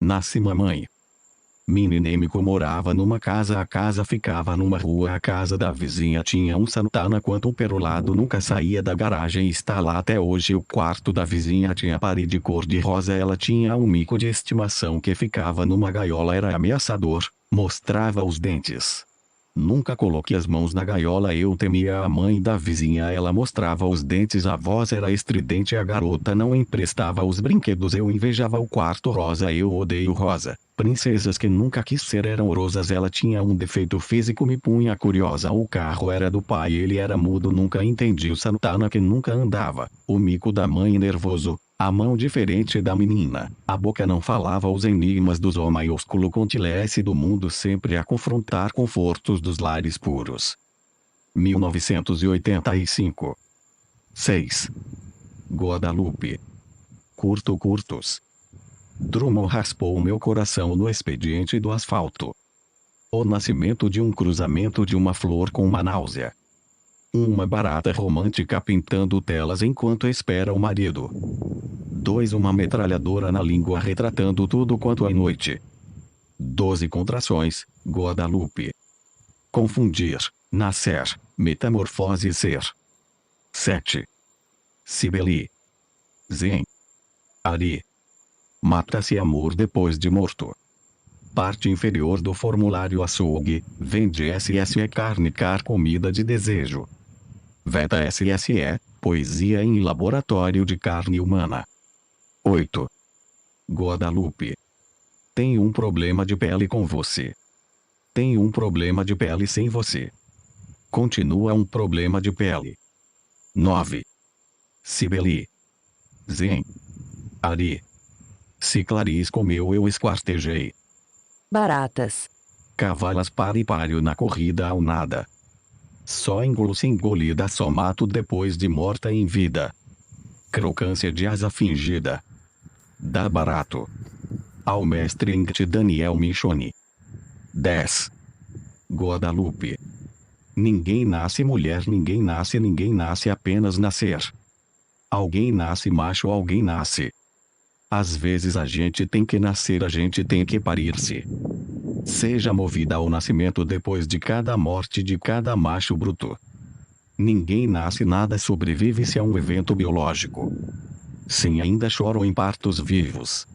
Nasce mamãe. Meninêmico morava numa casa, a casa ficava numa rua, a casa da vizinha tinha um Santana quanto um perolado, nunca saía da garagem, está lá até hoje. O quarto da vizinha tinha parede cor de rosa, ela tinha um mico de estimação que ficava numa gaiola, era ameaçador, mostrava os dentes. Nunca coloquei as mãos na gaiola, eu temia a mãe da vizinha, ela mostrava os dentes, a voz era estridente, a garota não emprestava os brinquedos, eu invejava o quarto rosa, eu odeio rosa. Princesas que nunca quis ser eram rosas, ela tinha um defeito físico, me punha curiosa, o carro era do pai, ele era mudo, nunca entendi o Santana que nunca andava, o mico da mãe nervoso, a mão diferente da menina, a boca não falava, os enigmas dos O maiúsculo contilece do mundo sempre a confrontar confortos dos lares puros. 1985. 6. Guadalupe. Curtos. Drummond raspou meu coração no expediente do asfalto. O nascimento de um cruzamento de uma flor com uma náusea. Uma barata romântica pintando telas enquanto espera o marido. 2. Uma metralhadora na língua retratando tudo quanto é noite. 12 contrações, Guadalupe. Confundir, nascer, metamorfose, ser. 7. Cibele. Zen. Ari. Mata-se amor depois de morto. Parte inferior do formulário açougue, vende SSE carne comida de desejo. Veta SSE, poesia em laboratório de carne humana. 8. Guadalupe. Tem um problema de pele com você. Tem um problema de pele sem você. Continua um problema de pele. 9. Cibele. Zen. Ari. Se Clarice comeu, eu esquartejei. Baratas. Cavalas para e páreo na corrida ao nada. Só engulo se engolida, só mato depois de morta em vida. Crocância de asa fingida. Dá barato. Ao mestre Ingt Daniel Michoni. 10. Guadalupe. Ninguém nasce mulher, ninguém nasce apenas nascer. Alguém nasce macho, alguém nasce. Às vezes a gente tem que nascer, a gente tem que parir-se. Seja movida ao nascimento depois de cada morte de cada macho bruto. Ninguém nasce, nada sobrevive-se a um evento biológico. Sim, ainda choram em partos vivos.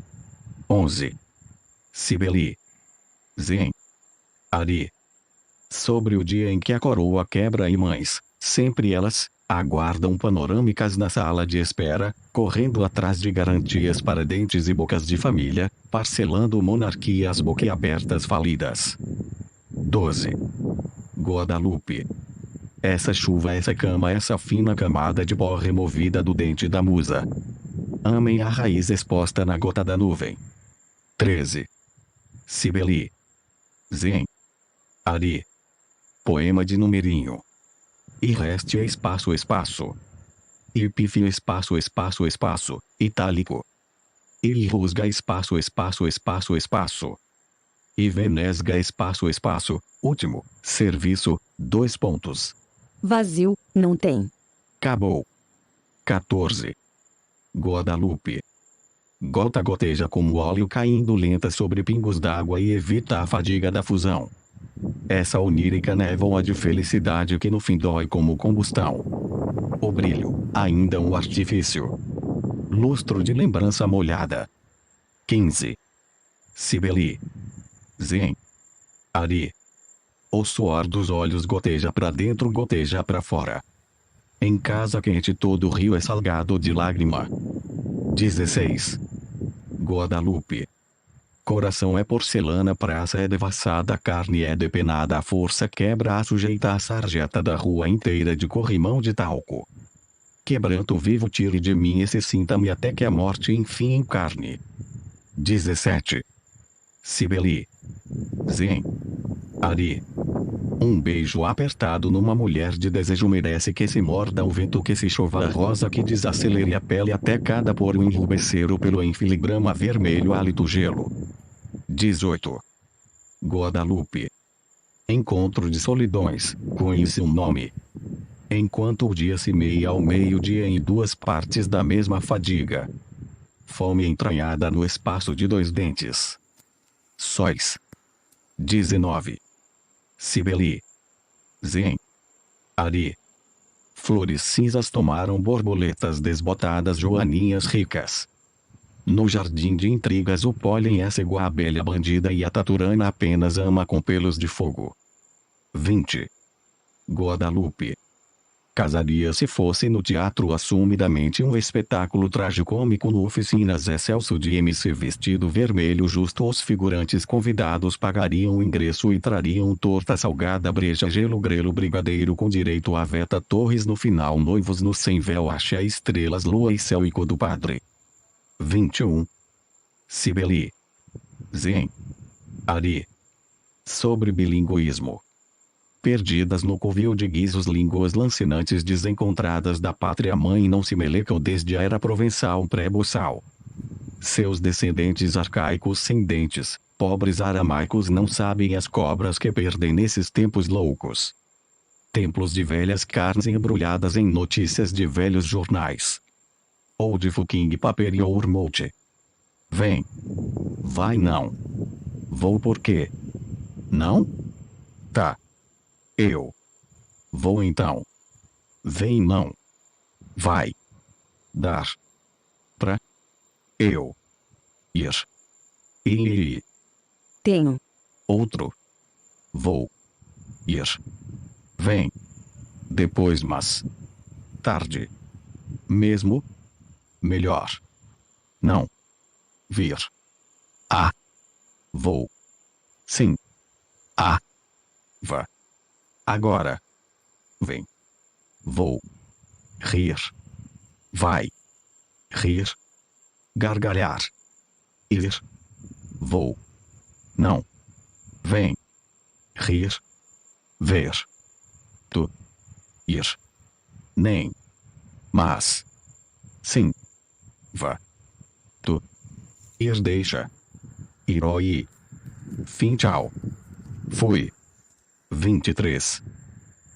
11. Cibele. Zen. Ari. Sobre o dia em que a coroa quebra e mães, sempre elas, aguardam panorâmicas na sala de espera, correndo atrás de garantias para dentes e bocas de família, parcelando monarquias boquiabertas falidas. 12. Guadalupe. Essa chuva, essa cama, essa fina camada de pó removida do dente da musa. Amem a raiz exposta na gota da nuvem. 13. Cibele. Zen. Ari. Poema de numerinho. E reste espaço, Epífio espaço, itálico. E rusga espaço, E venesga espaço, último, serviço, 2 pontos. Vazio, não tem. Acabou. 14. Guadalupe. Gota goteja como óleo caindo lenta sobre pingos d'água e evita a fadiga da fusão. Essa onírica névoa de felicidade que no fim dói como combustão. O brilho, ainda um artifício. Lustro de lembrança molhada. 15. Cibele. Zen. Ari. O suor dos olhos goteja pra dentro, goteja pra fora. Em casa quente todo rio é salgado de lágrima. 16. Guadalupe. Coração é porcelana, praça é devassada, carne é depenada, a força quebra, a sujeita a sarjeta da rua inteira de corrimão de talco. Quebranto vivo, tire de mim esse, sinta-me até que a morte enfim encarne. 17. Cibele. Zen. Ari. Um beijo apertado numa mulher de desejo merece que se morda o vento, que se chova a rosa, que desacelere a pele até cada poro enrubescer o pelo em filigrama vermelho, hálito gelo. 18. Guadalupe. Encontro de solidões, conhece um nome. Enquanto o dia se meia ao meio-dia em 2 partes da mesma fadiga. Fome entranhada no espaço de 2 dentes. Sóis. 19. Cibele. Zen. Ari. Flores cinzas tomaram borboletas desbotadas joaninhas ricas. No jardim de intrigas o pólen é cego, a abelha bandida e a taturana apenas ama com pelos de fogo. 20. Guadalupe. Casaria se fosse no teatro assumidamente um espetáculo tragicômico, no Oficinas Excelso de MC vestido vermelho justo. Os figurantes convidados pagariam o ingresso e trariam torta salgada, breja, gelo, grelo, brigadeiro com direito a veta, torres no final, noivos no sem véu, axé, estrelas, lua e céu e do padre. 21. Cibele. Zen. Ari. Sobre bilinguismo. Perdidas no covil de guizos, línguas lancinantes desencontradas da pátria mãe não se melecam desde a era provençal pré-boçal. Seus descendentes arcaicos sem dentes, pobres aramaicos, não sabem as cobras que perdem nesses tempos loucos. Templos de velhas carnes embrulhadas em notícias de velhos jornais. Ou de fucking paper e ourmoute. Vem. Vai não. Vou por quê? Não? Tá. Eu. Vou então. Vem não. Vai. Dar. Pra. Eu. Ir. Ir. Tenho. Outro. Vou. Ir. Vem. Depois mas. Tarde. Mesmo. Melhor. Não. Vir. Ah. Vou. Sim. Ah. Vá. Agora. Vem. Vou. Rir. Vai. Rir. Gargalhar. Ir. Vou. Não. Vem. Rir. Ver. Tu. Ir. Nem. Mas. Sim. Vá. Tu. Ir deixa. Iroi. Fim tchau. Fui. 23.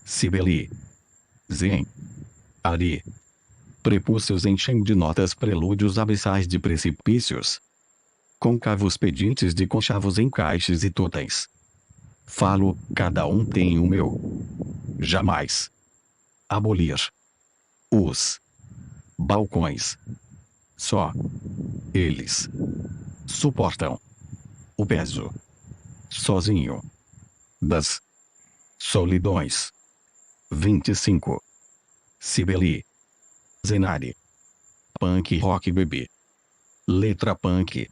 Cibele. Zen. Ari. Prepúcios enchem de notas prelúdios abissais de precipícios. Côncavos pedintes de conchavos encaixes e totens. Falo, cada um tem o meu. Jamais. Abolir. Os. Balcões. Só. Eles. Suportam. O peso. Sozinho. Das. Solidões. 25. Cibele. Zenari. Punk rock bebê. Letra punk.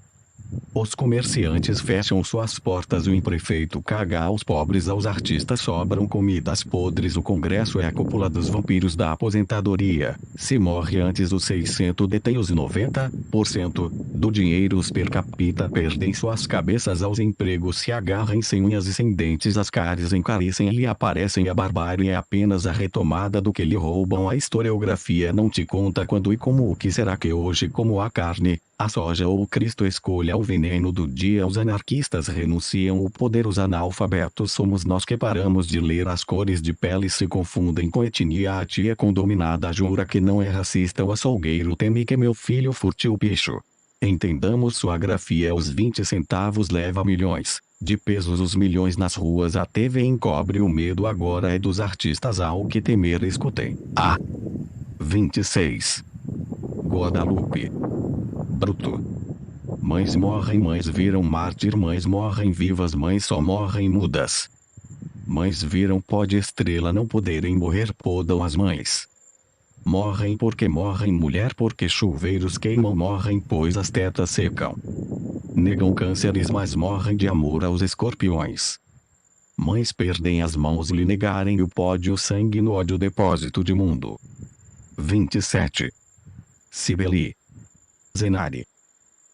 Os comerciantes fecham suas portas, o prefeito caga aos pobres, aos artistas sobram comidas podres, o congresso é a cúpula dos vampiros da aposentadoria, se morre antes os 600 detém os 90% do dinheiro, os per capita perdem suas cabeças aos empregos, se agarrem sem unhas e sem dentes, as cáries encarecem e aparecem, a barbárie é apenas a retomada do que lhe roubam, a historiografia não te conta quando e como, o que será que hoje, como a carne, a soja ou o Cristo, escolha o veneno do dia, os anarquistas renunciam o poder, os analfabetos somos nós que paramos de ler, as cores de pele se confundem com etnia, a tia condominada jura que não é racista, o açougueiro teme que meu filho furte o bicho. Entendamos sua grafia, os 20 centavos leva milhões de pesos, os milhões nas ruas, a TV encobre o medo, agora é dos artistas, há o que temer, escutem. 26. Guadalupe. Bruto. Mães morrem, mães viram mártir, mães morrem vivas, mães só morrem mudas. Mães viram pó de estrela não poderem morrer, podam as mães. Morrem porque morrem, mulher porque chuveiros queimam, morrem pois as tetas secam. Negam cânceres, mas morrem de amor aos escorpiões. Mães perdem as mãos lhe negarem o pódio, sangue no ódio, depósito de mundo. 27. Cibele. Zenari.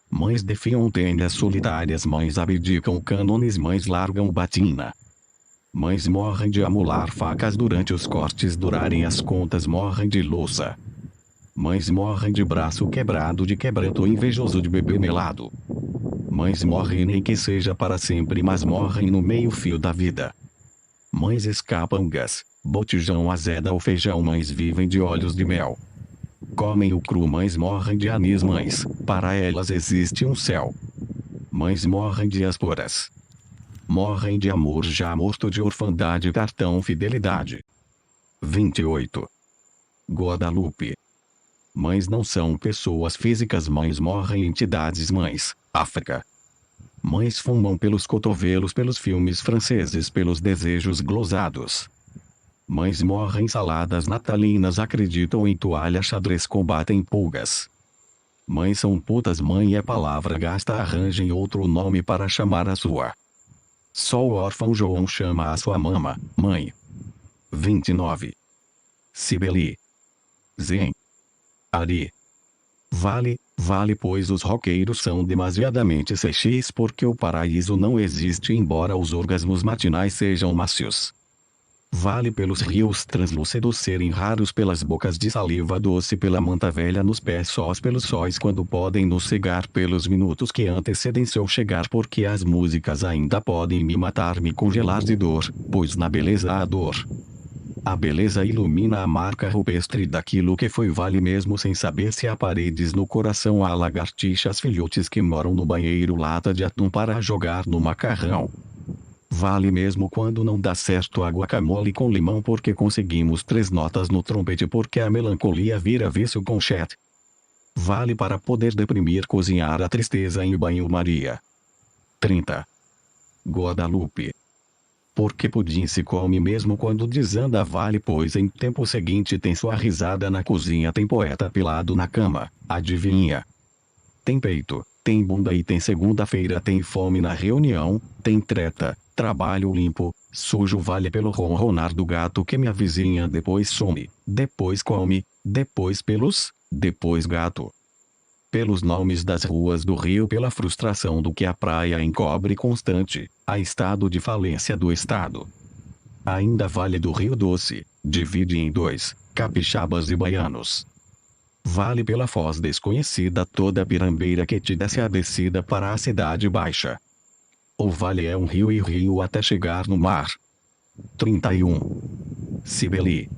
Mães defiam tendas solitárias, mães abdicam cânones, mães largam batina. Mães morrem de amular facas durante os cortes durarem as contas, morrem de louça. Mães morrem de braço quebrado, de quebranto invejoso, de bebê melado. Mães morrem nem que seja para sempre, mas morrem no meio-fio da vida. Mães escapam gás, botijão azeda ou feijão, mães vivem de olhos de mel. Comem o cru, mães morrem de anis, mães, para elas existe um céu. Mães morrem de esporas. Morrem de amor já morto de orfandade cartão fidelidade. 28. Guadalupe. Mães não são pessoas físicas, mães morrem entidades mães, África. Mães fumam pelos cotovelos, pelos filmes franceses, pelos desejos glosados. Mães morrem saladas natalinas, acreditam em toalha xadrez, combatem pulgas. Mães são putas, mãe é palavra gasta, arranjem outro nome para chamar a sua. Só o órfão João chama a sua mama, mãe. 29. Cibele. Zen. Ari. Vale, pois os roqueiros são demasiadamente sexys porque o paraíso não existe, embora os orgasmos matinais sejam mácios. Vale pelos rios translúcidos serem raros, pelas bocas de saliva doce, pela manta velha nos pés sós, pelos sóis quando podem nos cegar, pelos minutos que antecedem seu chegar, porque as músicas ainda podem me matar, me congelar de dor, pois na beleza há dor. A beleza ilumina a marca rupestre daquilo que foi, vale mesmo sem saber se há paredes no coração, há lagartixas filhotes que moram no banheiro, lata de atum para jogar no macarrão. Vale mesmo quando não dá certo a guacamole com limão porque conseguimos 3 notas no trompete, porque a melancolia vira vício com chat. Vale para poder deprimir, cozinhar a tristeza em banho-maria. 30. Guadalupe. Porque pudim se come mesmo quando desanda, vale pois em tempo seguinte tem sua risada na cozinha, tem poeta pelado na cama, adivinha? Tem peito, tem bunda e tem segunda-feira, tem fome na reunião, tem treta, trabalho limpo, sujo, vale pelo ronronar do gato que minha vizinha depois some, depois come, depois pelos, depois gato. Pelos nomes das ruas do Rio, pela frustração do que a praia encobre constante, a estado de falência do estado. Ainda vale do Rio Doce, divide em 2, capixabas e baianos. Vale pela foz desconhecida, toda pirambeira que te desce a descida para a cidade baixa. O vale é um rio e rio até chegar no mar. 31. Cibele.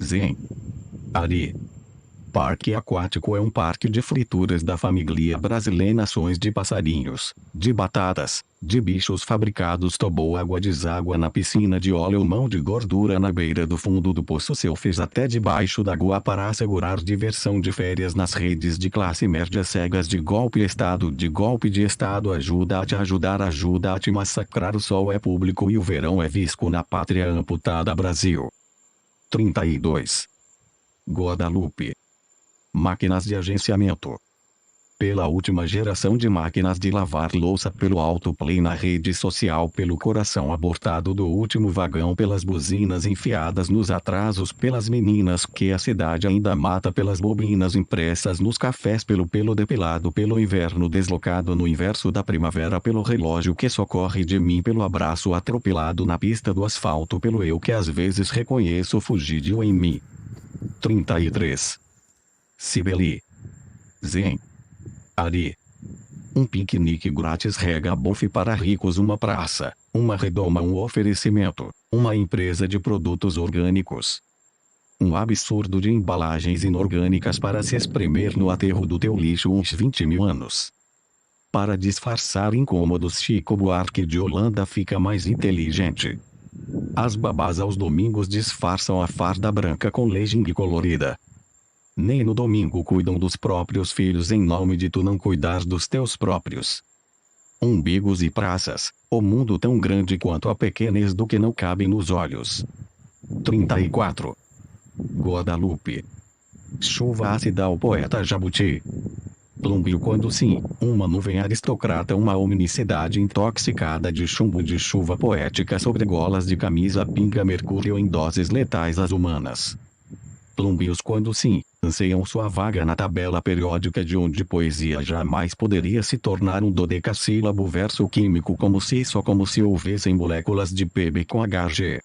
Zen. Ari. Parque aquático é um parque de frituras da família brasileira, nações de passarinhos, de batatas, de bichos fabricados, toboágua, deságua na piscina de óleo, mão de gordura na beira do fundo do poço, selfies até debaixo d'água para assegurar diversão de férias nas redes de classe média, cegas de golpe de estado, ajuda a te ajudar, ajuda a te massacrar, o sol é público e o verão é visco na pátria amputada Brasil. 32. Guadalupe. Máquinas de agenciamento. Pela última geração de máquinas de lavar louça, pelo autoplay na rede social, pelo coração abortado do último vagão, pelas buzinas enfiadas nos atrasos, pelas meninas que a cidade ainda mata, pelas bobinas impressas nos cafés, pelo pelo depilado, pelo inverno deslocado no inverso da primavera, pelo relógio que socorre de mim, pelo abraço atropelado na pista do asfalto, pelo eu que às vezes reconheço fugidio em mim. 33. Cibele. Zen. Ari. Um piquenique grátis, rega bofe para ricos, uma praça, uma redoma, um oferecimento, uma empresa de produtos orgânicos. Um absurdo de embalagens inorgânicas para se espremer no aterro do teu lixo uns 20 mil anos. Para disfarçar incômodos, Chico Buarque de Holanda fica mais inteligente. As babás aos domingos disfarçam a farda branca com legging colorida. Nem no domingo cuidam dos próprios filhos em nome de tu não cuidar dos teus próprios. Umbigos e praças, o mundo tão grande quanto a pequenez do que não cabe nos olhos. 34. Guadalupe. Chuva ácida ao poeta Jabuti. Plúmbio quando sim, uma nuvem aristocrata, uma omnicidade intoxicada de chumbo, de chuva poética sobre golas de camisa, pinga mercúrio em doses letais às humanas. Plúmbios quando sim, anseiam sua vaga na tabela periódica de onde poesia jamais poderia se tornar um dodecassílabo verso químico, como se houvessem moléculas de PB com HG.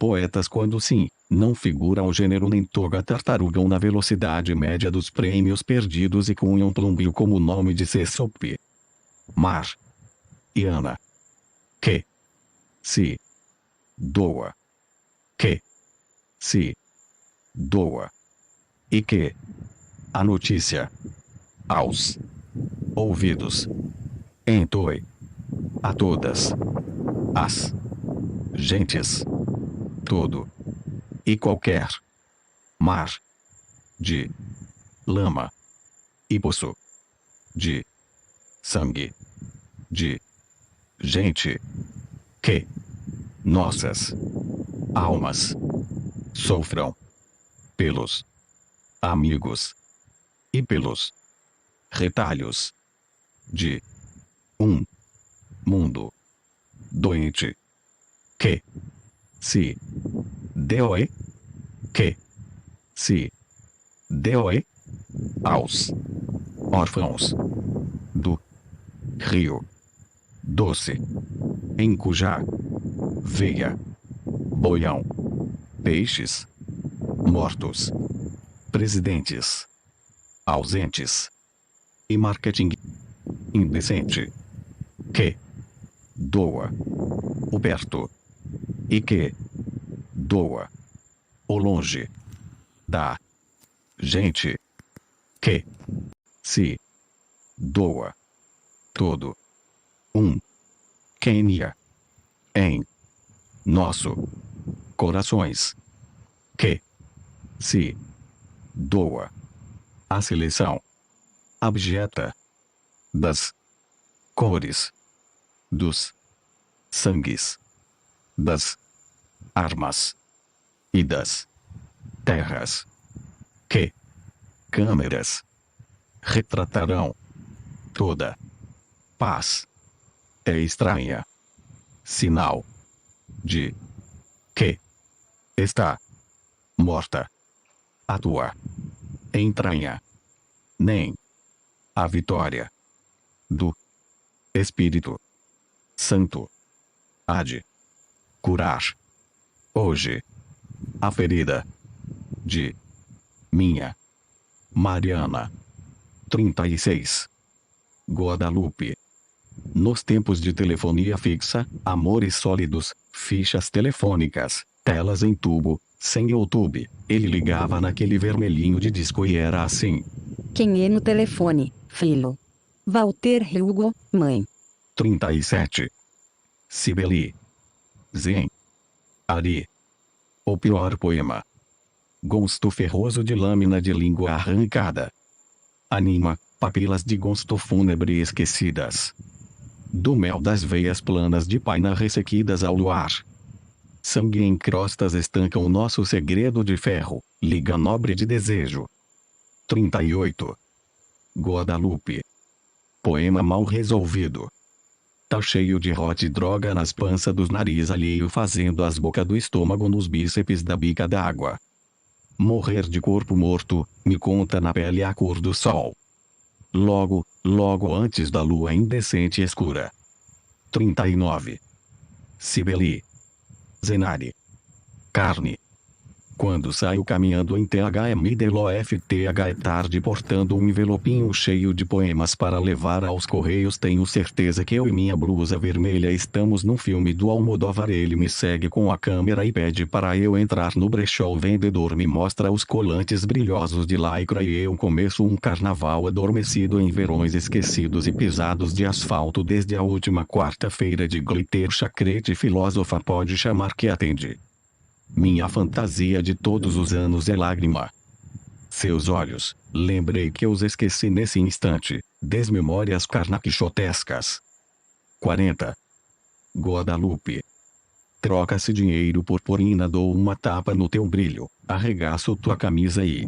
Poetas quando sim, não figuram o gênero nem toga, tartarugam na velocidade média dos prêmios perdidos e cunham plúmbio como nome de Sesop. Mar. E Ana. Que. Se. Doa. Que. Se. Doa. E que. A notícia. Aos. Ouvidos. entoe a todas as gentes, todo e qualquer mar de lama e poço de sangue de gente que nossas almas sofram pelos amigos e pelos retalhos de um mundo doente que se doe, que se doe aos órfãos do Rio Doce, em cuja veia boiam peixes mortos, presidentes ausentes e marketing indecente que doa o perto e que doa o longe da gente que se doa todo um Quênia em nosso corações que se doa a seleção abjeta das cores, dos sangues, das armas e das terras que câmeras retratarão toda paz é estranha, sinal de que está morta a tua entranha, nem a vitória do Espírito Santo há de curar hoje a ferida de minha Mariana. 36. Guadalupe. Nos tempos de telefonia fixa, amores sólidos, fichas telefônicas, telas em tubo, sem YouTube, ele ligava naquele vermelhinho de disco e era assim. Quem é no telefone, filho? Walter Hugo, mãe. 37. Cibele. Zen. Ari. O pior poema. Gosto ferroso de lâmina de língua arrancada. Anima, papilas de gosto fúnebre esquecidas. Do mel das veias planas de paina ressequidas ao luar. Sangue em crostas estanca o nosso segredo de ferro, liga nobre de desejo. 38. Guadalupe. Poema mal resolvido. Tá cheio de hot droga nas panças dos nariz alheio fazendo as bocas do estômago nos bíceps da bica d'água. Morrer de corpo morto, me conta na pele a cor do sol. Logo, logo antes da lua indecente e escura. 39. Cibele. Zenari. Carne. Quando saio caminhando em THMDLOFTH é tarde portando um envelopinho cheio de poemas para levar aos correios, tenho certeza que eu e minha blusa vermelha estamos num filme do Almodóvar. Ele me segue com a câmera e pede para eu entrar no brechó. O vendedor me mostra os colantes brilhosos de lycra e eu começo um carnaval adormecido em verões esquecidos e pisados de asfalto desde a última quarta-feira de glitter. Chacrete filósofa pode chamar que atende. Minha fantasia de todos os anos é lágrima. Seus olhos, lembrei que os esqueci nesse instante, desmemórias carnaquixotescas. 40. Guadalupe. Troca-se dinheiro por porina, dou uma tapa no teu brilho, arregaço tua camisa e,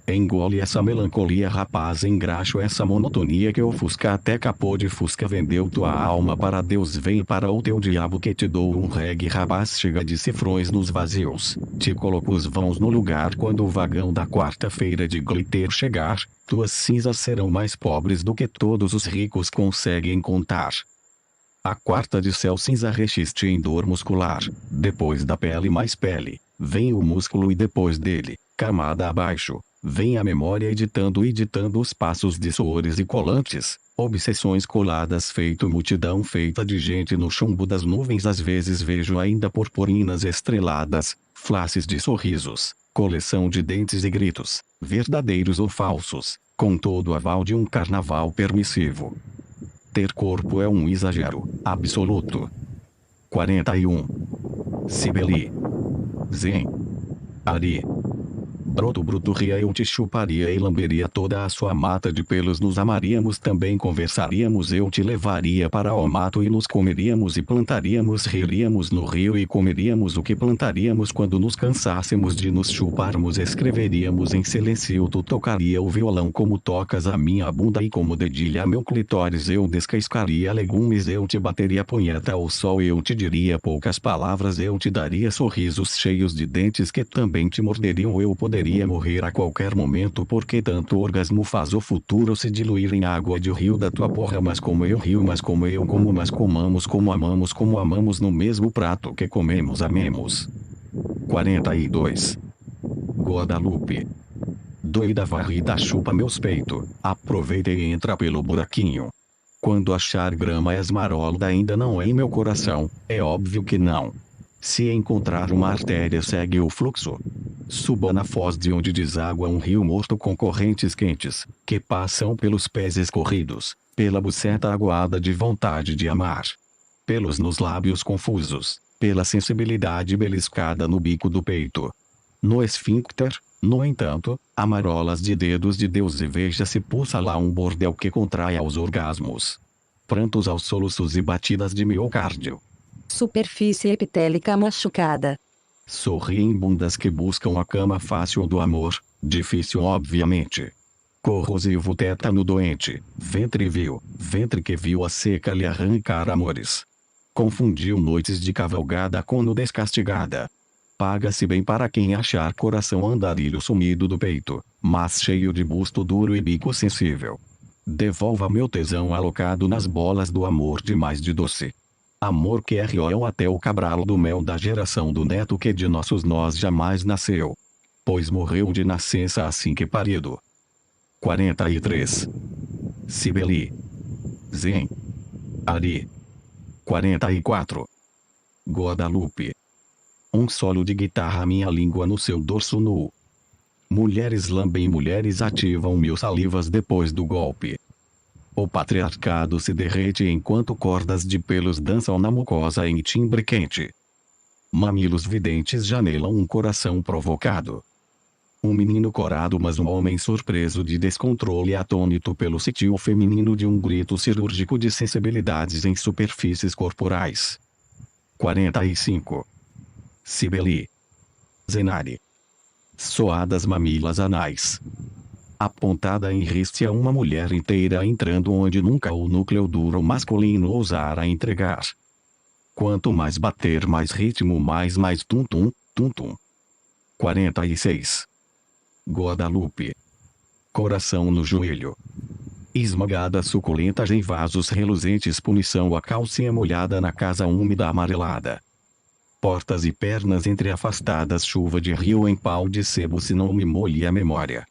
engole essa melancolia, rapaz, engraxo essa monotonia que ofusca até capô de fusca. Vendeu tua alma para Deus, vem para o teu diabo que te dou um reggae, rapaz, chega de cifrões nos vazios, te coloco os vãos no lugar. Quando o vagão da quarta-feira de glitter chegar, tuas cinzas serão mais pobres do que todos os ricos conseguem contar. A quarta de céu cinza rexiste em dor muscular, depois da pele mais pele, vem o músculo e depois dele, camada abaixo, vem a memória editando os passos de suores e colantes, obsessões coladas feito multidão feita de gente no chumbo das nuvens. Às vezes vejo ainda purpurinas estreladas, flashes de sorrisos, coleção de dentes e gritos, verdadeiros ou falsos, com todo o aval de um carnaval permissivo. ter corpo é um exagero absoluto. 41. Cibele. Zen. Ari. Broto bruto ria, eu te chuparia e lamberia toda a sua mata de pelos, nos amaríamos, também conversaríamos, eu te levaria para o mato e nos comeríamos e plantaríamos, riríamos no rio e comeríamos o que plantaríamos, quando nos cansássemos de nos chuparmos escreveríamos em silêncio, tu tocaria o violão como tocas a minha bunda e como dedilha meu clitóris, eu descascaria legumes, eu te bateria punheta ao sol, eu te diria poucas palavras, eu te daria sorrisos cheios de dentes que também te morderiam, eu poderia morrer a qualquer momento porque tanto orgasmo faz o futuro se diluir em água de rio da tua porra, mas como eu rio, mas como eu como, mas comamos como amamos no mesmo prato que comemos amemos. 42. Guadalupe. Doida varrida chupa meus peitos, aproveita e entra pelo buraquinho. Quando achar grama esmarolda ainda não é em meu coração, é óbvio que não. Se encontrar uma artéria segue o fluxo. Suba na foz de onde deságua um rio morto com correntes quentes, que passam pelos pés escorridos, pela buceta aguada de vontade de amar, pelos nos lábios confusos, pela sensibilidade beliscada no bico do peito. No esfíncter, no entanto, há marolas de dedos de Deus e veja se pulsa lá um bordel que contrai aos orgasmos. Prantos aos soluços e batidas de miocárdio. Superfície epitélica machucada. Sorriem bundas que buscam a cama fácil do amor, difícil obviamente. Corrosivo tétano doente, ventre que viu a seca lhe arrancar amores. Confundiu noites de cavalgada com nudez castigada. Paga-se bem para quem achar coração andarilho sumido do peito, mas cheio de busto duro e bico sensível. Devolva meu tesão alocado nas bolas do amor de mais de doce. Amor que é riol até o cabralo do mel da geração do neto que de nossos nós jamais nasceu, pois morreu de nascença assim que parido. 43. Cibele. Zen. Ari. 44. Guadalupe. Um solo de guitarra, minha língua no seu dorso nu. Mulheres lambem, mulheres ativam mil salivas depois do golpe. O patriarcado se derrete enquanto cordas de pelos dançam na mucosa em timbre quente. Mamilos videntes janelam um coração provocado. Um menino corado, mas um homem surpreso de descontrole, atônito pelo sítio feminino de um grito cirúrgico de sensibilidades em superfícies corporais. 45. Cibele. Zenari. Soadas mamilas anais. Apontada em riste a uma mulher inteira entrando onde nunca o núcleo duro masculino ousara entregar. Quanto mais bater, mais ritmo, mais tum-tum, tum-tum. 46. Guadalupe. Coração no joelho. Esmagada suculenta em vasos reluzentes, punição a calcinha molhada na casa úmida amarelada. Portas e pernas entreafastadas, chuva de rio em pau de sebo se não me molhe a memória.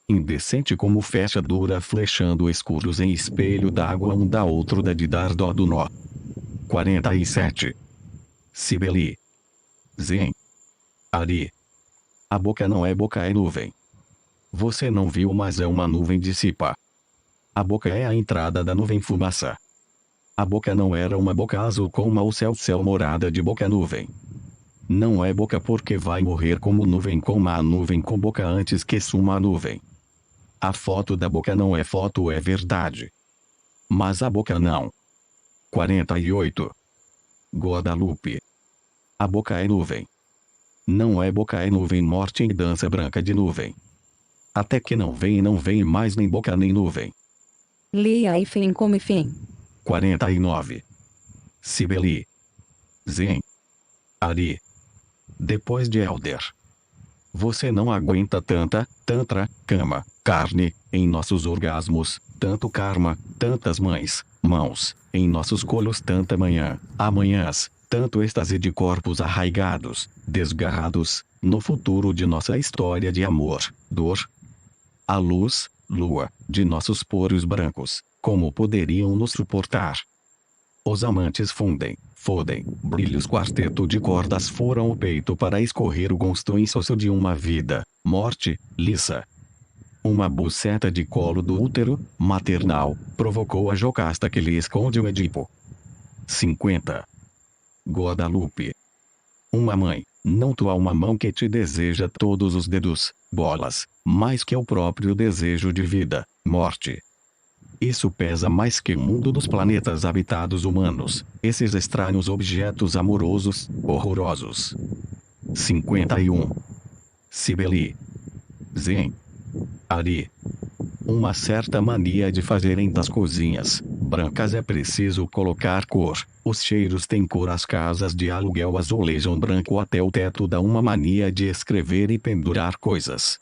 Indecente como fechadura flechando escuros em espelho d'água, um da outro da de dar dó do nó. 47. Cibele. Zen. Ari. A boca não é boca, é nuvem. Você não viu, mas é uma nuvem dissipa. A boca é a entrada da nuvem fumaça. A boca não era uma boca azul como o céu morada de boca nuvem. Não é boca porque vai morrer como nuvem, como a nuvem com boca antes que suma a nuvem. A foto da boca não é foto, é verdade. Mas a boca não. 48. Guadalupe. A boca é nuvem. Não é boca, é nuvem, morte em dança branca de nuvem. Até que não vem mais nem boca nem nuvem. Lia e fim come fim. 49. Cibele. Zen. Ari. Depois de Elder. Você não aguenta tanta, cama, carne, em nossos orgasmos, tanto karma, tantas mãos, em nossos colos, tanta amanhãs, tanto êxtase de corpos arraigados, desgarrados, no futuro de nossa história de amor, dor. A luz, lua, de nossos poros brancos, como poderiam nos suportar? Os amantes fodem, brilhos, quarteto de cordas furam o peito para escorrer o gosto insosso de uma vida, morte, liça. Uma buceta de colo do útero maternal provocou a Jocasta que lhe esconde o Edipo. 50. Guadalupe. Uma mãe, não tua uma mão que te deseja todos os dedos, bolas, mais que o próprio desejo de vida, morte. Isso pesa mais que o mundo dos planetas habitados humanos, esses estranhos objetos amorosos, horrorosos. 51. Cibele. Zen. Ari. Uma certa mania de fazerem das cozinhas brancas é preciso colocar cor. Os cheiros têm cor, as casas de aluguel azulejam branco até o teto, dá uma mania de escrever e pendurar coisas.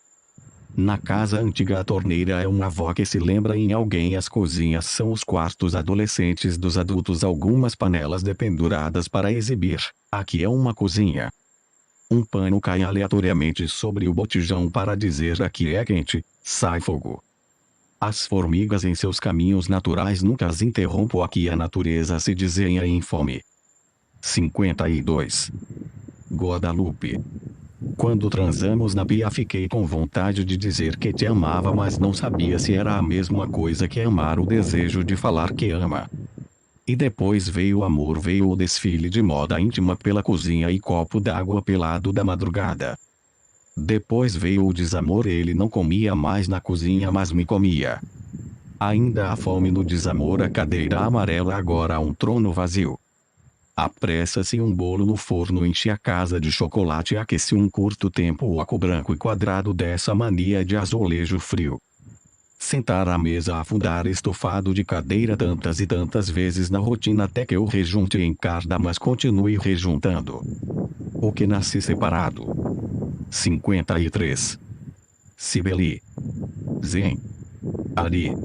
Na casa antiga a torneira é uma avó que se lembra em alguém, as cozinhas são os quartos adolescentes dos adultos, algumas panelas dependuradas para exibir. Aqui é uma cozinha. Um pano cai aleatoriamente sobre o botijão para dizer aqui é quente, sai fogo. As formigas em seus caminhos naturais nunca as interrompam, aqui a natureza se desenha em fome. 52. Guadalupe. Quando transamos na pia fiquei com vontade de dizer que te amava, mas não sabia se era a mesma coisa que amar, o desejo de falar que ama. E depois veio o amor, veio o desfile de moda íntima pela cozinha e copo d'água pelado da madrugada. Depois veio o desamor, ele não comia mais na cozinha mas me comia. Ainda há fome no desamor, a cadeira amarela agora há um trono vazio. Apressa-se um bolo no forno, enche a casa de chocolate, aquece um curto tempo o oco branco e quadrado dessa mania de azulejo frio. Sentar à mesa, afundar estofado de cadeira tantas e tantas vezes na rotina até que eu rejunte em carda, mas continue rejuntando. O que nasce separado. 53. Cibele. Zen. Ari.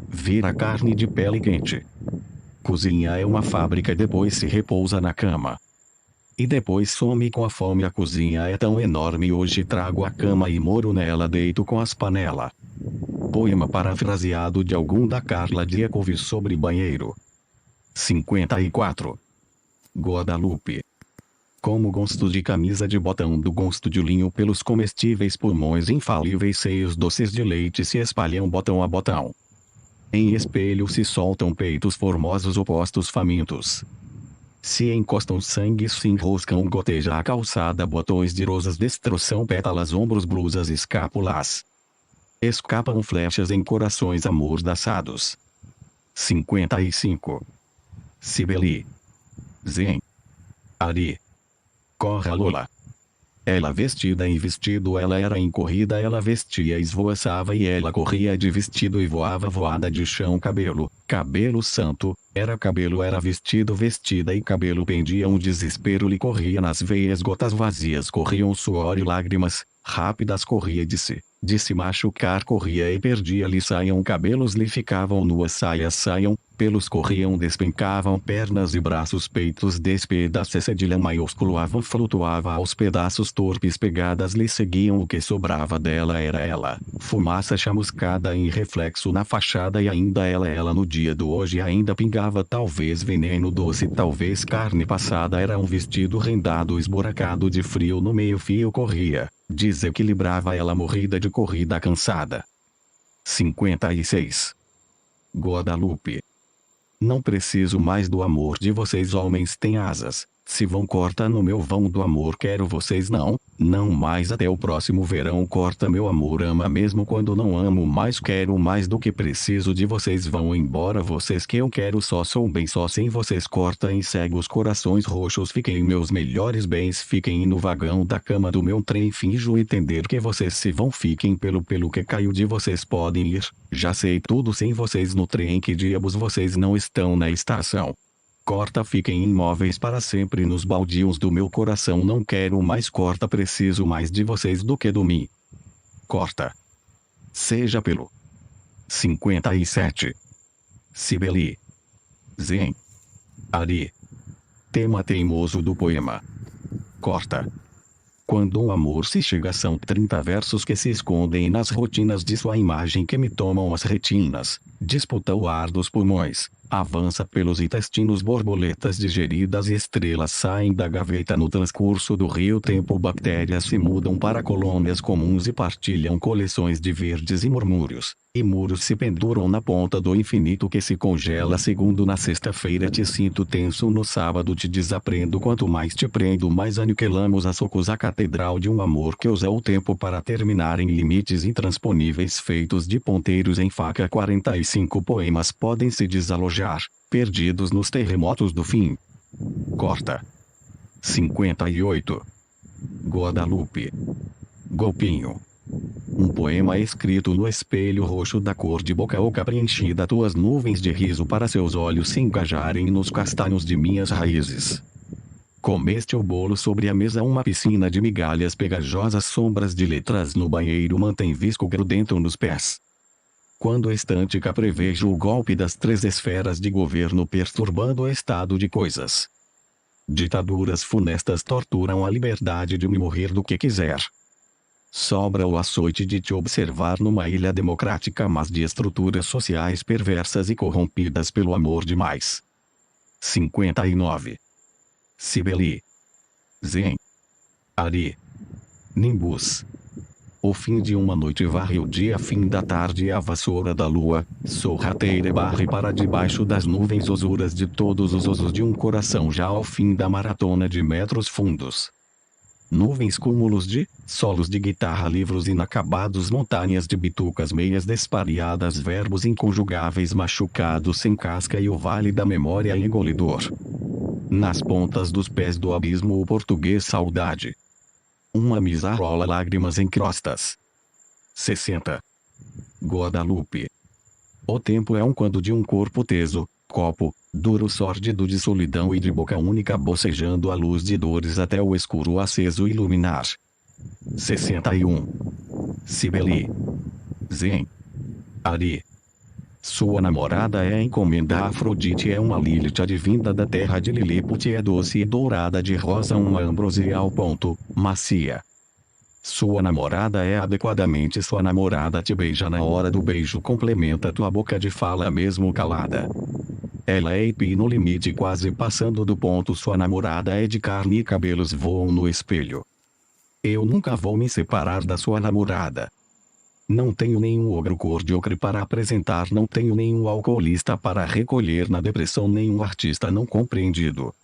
Vira carne de pele quente. Cozinha é uma fábrica, depois se repousa na cama. E depois some com a fome, a cozinha é tão enorme, hoje trago a cama e moro nela, deito com as panelas. Poema parafraseado de algum da Carla Dieckov sobre banheiro. 54. Guadalupe. Como gosto de camisa de botão do gosto de linho, pelos comestíveis pulmões infalíveis, seios doces de leite se espalham botão a botão. Em espelho se soltam peitos formosos opostos famintos. Se encostam sangue, se enroscam, goteja a calçada, botões de rosas destroçam pétalas, ombros, blusas, escápulas. Escapam flechas em corações amordaçados. 55. Cibele. Zen. Ari. Corra Lola. Ela vestida em vestido, ela era em corrida, ela vestia, esvoaçava e ela corria de vestido e voava, voada de chão, cabelo, cabelo santo, era cabelo, era vestido, vestida e cabelo pendia, um desespero lhe corria nas veias, gotas vazias corriam, suor e lágrimas, rápidas corria de se machucar, corria e perdia, lhe saiam cabelos, lhe ficavam nuas saias, saiam, pelos corriam, despencavam pernas e braços, peitos despedaços, cedilha maiúsculoava, flutuava aos pedaços, torpes pegadas lhe seguiam, o que sobrava dela era ela, fumaça chamuscada em reflexo na fachada, e ainda ela no dia do hoje ainda pingava, talvez veneno doce, talvez carne passada, era um vestido rendado esburacado de frio, no meio fio corria, desequilibrava ela, morrida de corrida cansada. 56. Guadalupe. Não preciso mais do amor de vocês, homens têm asas, se vão, corta no meu vão do amor, quero vocês não mais, até o próximo verão, corta meu amor, ama mesmo quando não amo mais, quero mais do que preciso de vocês, vão embora vocês que eu quero, só sou bem só sem vocês, corta em cegos corações roxos, fiquem meus melhores bens, fiquem no vagão da cama do meu trem, finjo entender que vocês se vão, fiquem pelo que caiu de vocês, podem ir, já sei tudo sem vocês no trem, que diabos vocês não estão na estação. Corta, fiquem imóveis para sempre nos baldios do meu coração, não quero mais, corta, preciso mais de vocês do que de mim. Corta. Seja pelo. 57. Cibele. Zen. Ari. Tema teimoso do poema. Corta. Quando um amor se chega, são 30 versos que se escondem nas rotinas de sua imagem, que me tomam as retinas, disputa o ar dos pulmões, Avança pelos intestinos, borboletas digeridas e estrelas saem da gaveta. No transcurso do rio tempo, bactérias se mudam para colônias comuns e partilham coleções de verdes e murmúrios, e muros se penduram na ponta do infinito que se congela. Segundo, na sexta-feira te sinto tenso, no sábado te desaprendo. Quanto mais te prendo, mais aniquilamos a socos a catedral de um amor que usa o tempo para terminar em limites intransponíveis feitos de ponteiros em faca. 45 poemas podem se desalojar, perdidos nos terremotos do fim. Corta. 58. Guadalupe. Golpinho. Um poema escrito no espelho roxo da cor de boca oca preenchida. Tuas nuvens de riso para seus olhos se engajarem nos castanhos de minhas raízes. Comeste o bolo sobre a mesa, uma piscina de migalhas pegajosas, sombras de letras no banheiro, mantém visco grudento nos pés. Quando estântica prevejo o golpe das 3 esferas de governo perturbando o estado de coisas. Ditaduras funestas torturam a liberdade de me morrer do que quiser. Sobra o açoite de te observar numa ilha democrática, mas de estruturas sociais perversas e corrompidas pelo amor demais. 59. Cibele. Zen. Ari. Nimbus. O fim de uma noite varre o dia, fim da tarde a vassoura da lua, sorrateira barre para debaixo das nuvens osuras de todos os ossos de um coração já ao fim da maratona de metros fundos. Nuvens, cúmulos de solos de guitarra, livros inacabados, montanhas de bitucas meias despareadas, verbos inconjugáveis machucados sem casca e o vale da memória engolidor. Nas pontas dos pés do abismo o português saudade. Uma misarola, lágrimas em crostas. 60. Guadalupe. O tempo é um quando de um corpo teso, copo, duro, sórdido de solidão e de boca única bocejando a luz de dores até o escuro aceso iluminar. 61. Cibele. Zen. Ari. Sua namorada é a encomenda, Afrodite é uma Lilith advinda da terra de Liliput, é doce e dourada de rosa, uma ambrosia ao ponto, macia. Sua namorada é adequadamente sua namorada, te beija na hora do beijo, complementa tua boca de fala mesmo calada. Ela é hippie no limite, quase passando do ponto, sua namorada é de carne e cabelos voam no espelho. Eu nunca vou me separar da sua namorada. Não tenho nenhum ogro cor-de-ocre para apresentar, não tenho nenhum alcoolista para recolher na depressão, nenhum artista não compreendido.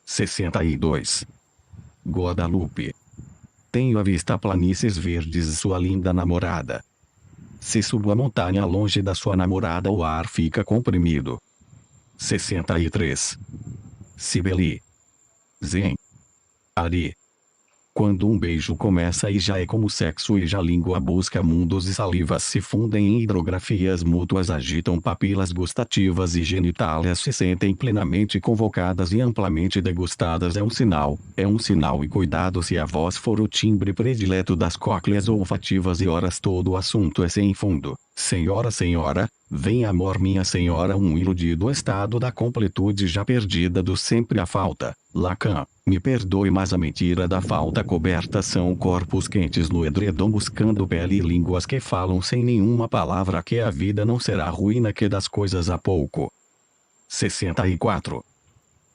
62. Guadalupe. Tenho à vista planícies verdes e sua linda namorada. Se subo a montanha longe da sua namorada, o ar fica comprimido. 63. Cibele. Zen. Ari. Quando um beijo começa e já é como sexo e já a língua busca mundos e salivas se fundem em hidrografias mútuas, agitam papilas gustativas e genitálias se sentem plenamente convocadas e amplamente degustadas. É um sinal e cuidado se a voz for o timbre predileto das cócleas olfativas e horas todo o assunto é sem fundo. Senhora, senhora, vem amor, minha senhora, um iludido estado da completude já perdida do sempre a falta. Lacan. Me perdoe, mas a mentira da falta coberta são corpos quentes no edredom buscando pele e línguas que falam sem nenhuma palavra que a vida não será ruína que das coisas há pouco. 64.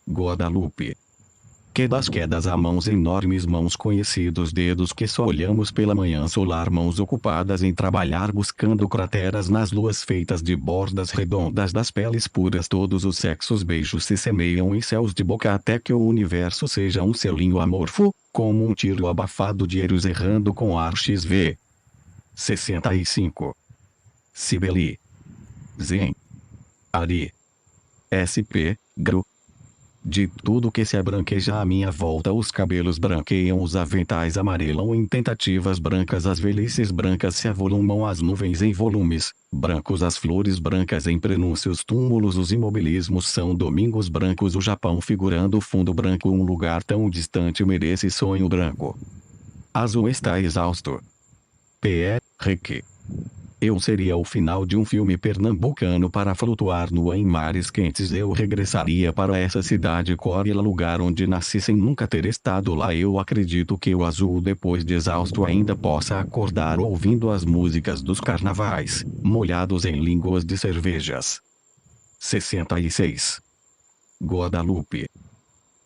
Guadalupe. Que das quedas há mãos enormes, mãos conhecidos, dedos que só olhamos pela manhã solar, mãos ocupadas em trabalhar buscando crateras nas luas feitas de bordas redondas das peles puras. Todos os sexos beijos se semeiam em céus de boca até que o universo seja um selinho amorfo, como um tiro abafado de Eros errando com ar XV. 65. Cibele. Zen. Ari. SP, Gru. De tudo que se abranqueja à minha volta, os cabelos branqueiam, os aventais amarelam em tentativas brancas, as velhices brancas se avolumam, as nuvens em volumes brancos, as flores brancas em prenúncios, túmulos, os imobilismos são domingos brancos, o Japão figurando fundo branco, um lugar tão distante merece sonho branco. Azul está exausto. P.E. Rec. Eu seria o final de um filme pernambucano para flutuar nua em mares quentes. Eu regressaria para essa cidade córrega, lugar onde nasci sem nunca ter estado lá. Eu acredito que o azul, depois de exausto, ainda possa acordar ouvindo as músicas dos carnavais, molhados em línguas de cervejas. 66. Guadalupe.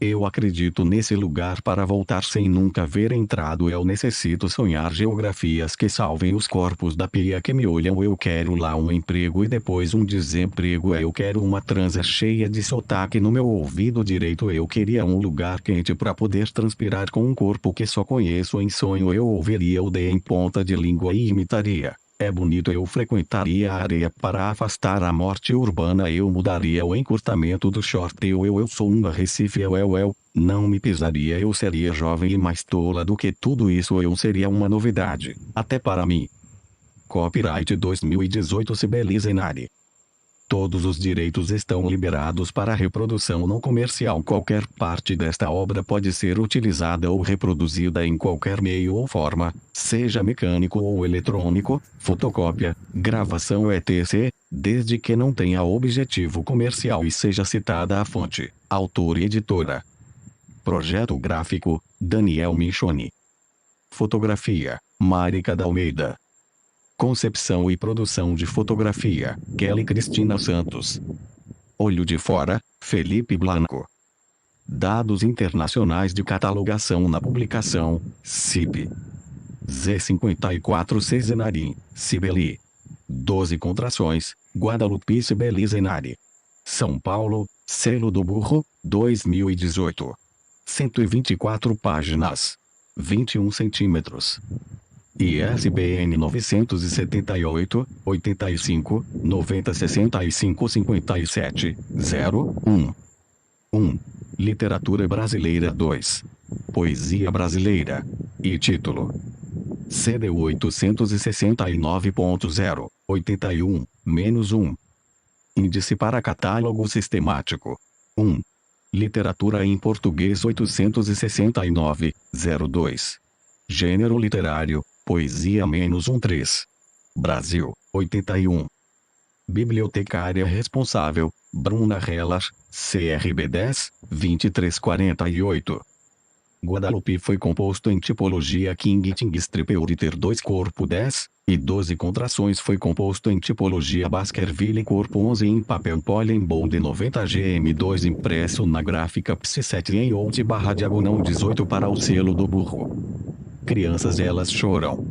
Eu acredito nesse lugar para voltar sem nunca haver entrado. Eu necessito sonhar geografias que salvem os corpos da pia que me olham. Eu quero lá um emprego e depois um desemprego. Eu quero uma transa cheia de sotaque no meu ouvido direito. Eu queria um lugar quente para poder transpirar com um corpo que só conheço em sonho. Eu ouviria o D em ponta de língua e imitaria. É bonito. Eu frequentaria a areia para afastar a morte urbana. Eu mudaria o encurtamento do short. Eu sou uma Recife. Eu não me pisaria. Eu seria jovem e mais tola do que tudo isso. Eu seria uma novidade, até para mim. Copyright 2018 Sibeli Zenari. Todos os direitos estão liberados para reprodução não comercial. Qualquer parte desta obra pode ser utilizada ou reproduzida em qualquer meio ou forma, seja mecânico ou eletrônico, fotocópia, gravação etc., desde que não tenha objetivo comercial e seja citada a fonte, autor e editora. Projeto gráfico, Daniel Michoni. Fotografia, Marica da Almeida. Concepção e produção de fotografia, Kelly Cristina Santos. Olho de fora, Felipe Blanco. Dados internacionais de catalogação na publicação, CIP. Z54 Zenari, Sibeli. 12 contrações, Guadalupe Sibeli Zenari. São Paulo, Selo do Burro, 2018. 124 páginas. 21 centímetros. ISBN 978, 85, 90 65 57, 01. 1. Literatura Brasileira 2. Poesia Brasileira. E título: CD 869.0, 81, -1. Índice para catálogo sistemático. 1. Literatura em português 869, 02. Gênero literário, poesia -13. Brasil, 81. Bibliotecária responsável, Bruna Heller, CRB 10, 2348. Guadalupe foi composto em tipologia King Ting Stripeuter 2 corpo 10, e 12 contrações foi composto em tipologia Baskerville corpo 11 em papel Pollen Bold 90 GM2 impresso na gráfica Psi7 em out/diagonal 18 para o selo do burro. Crianças elas choram.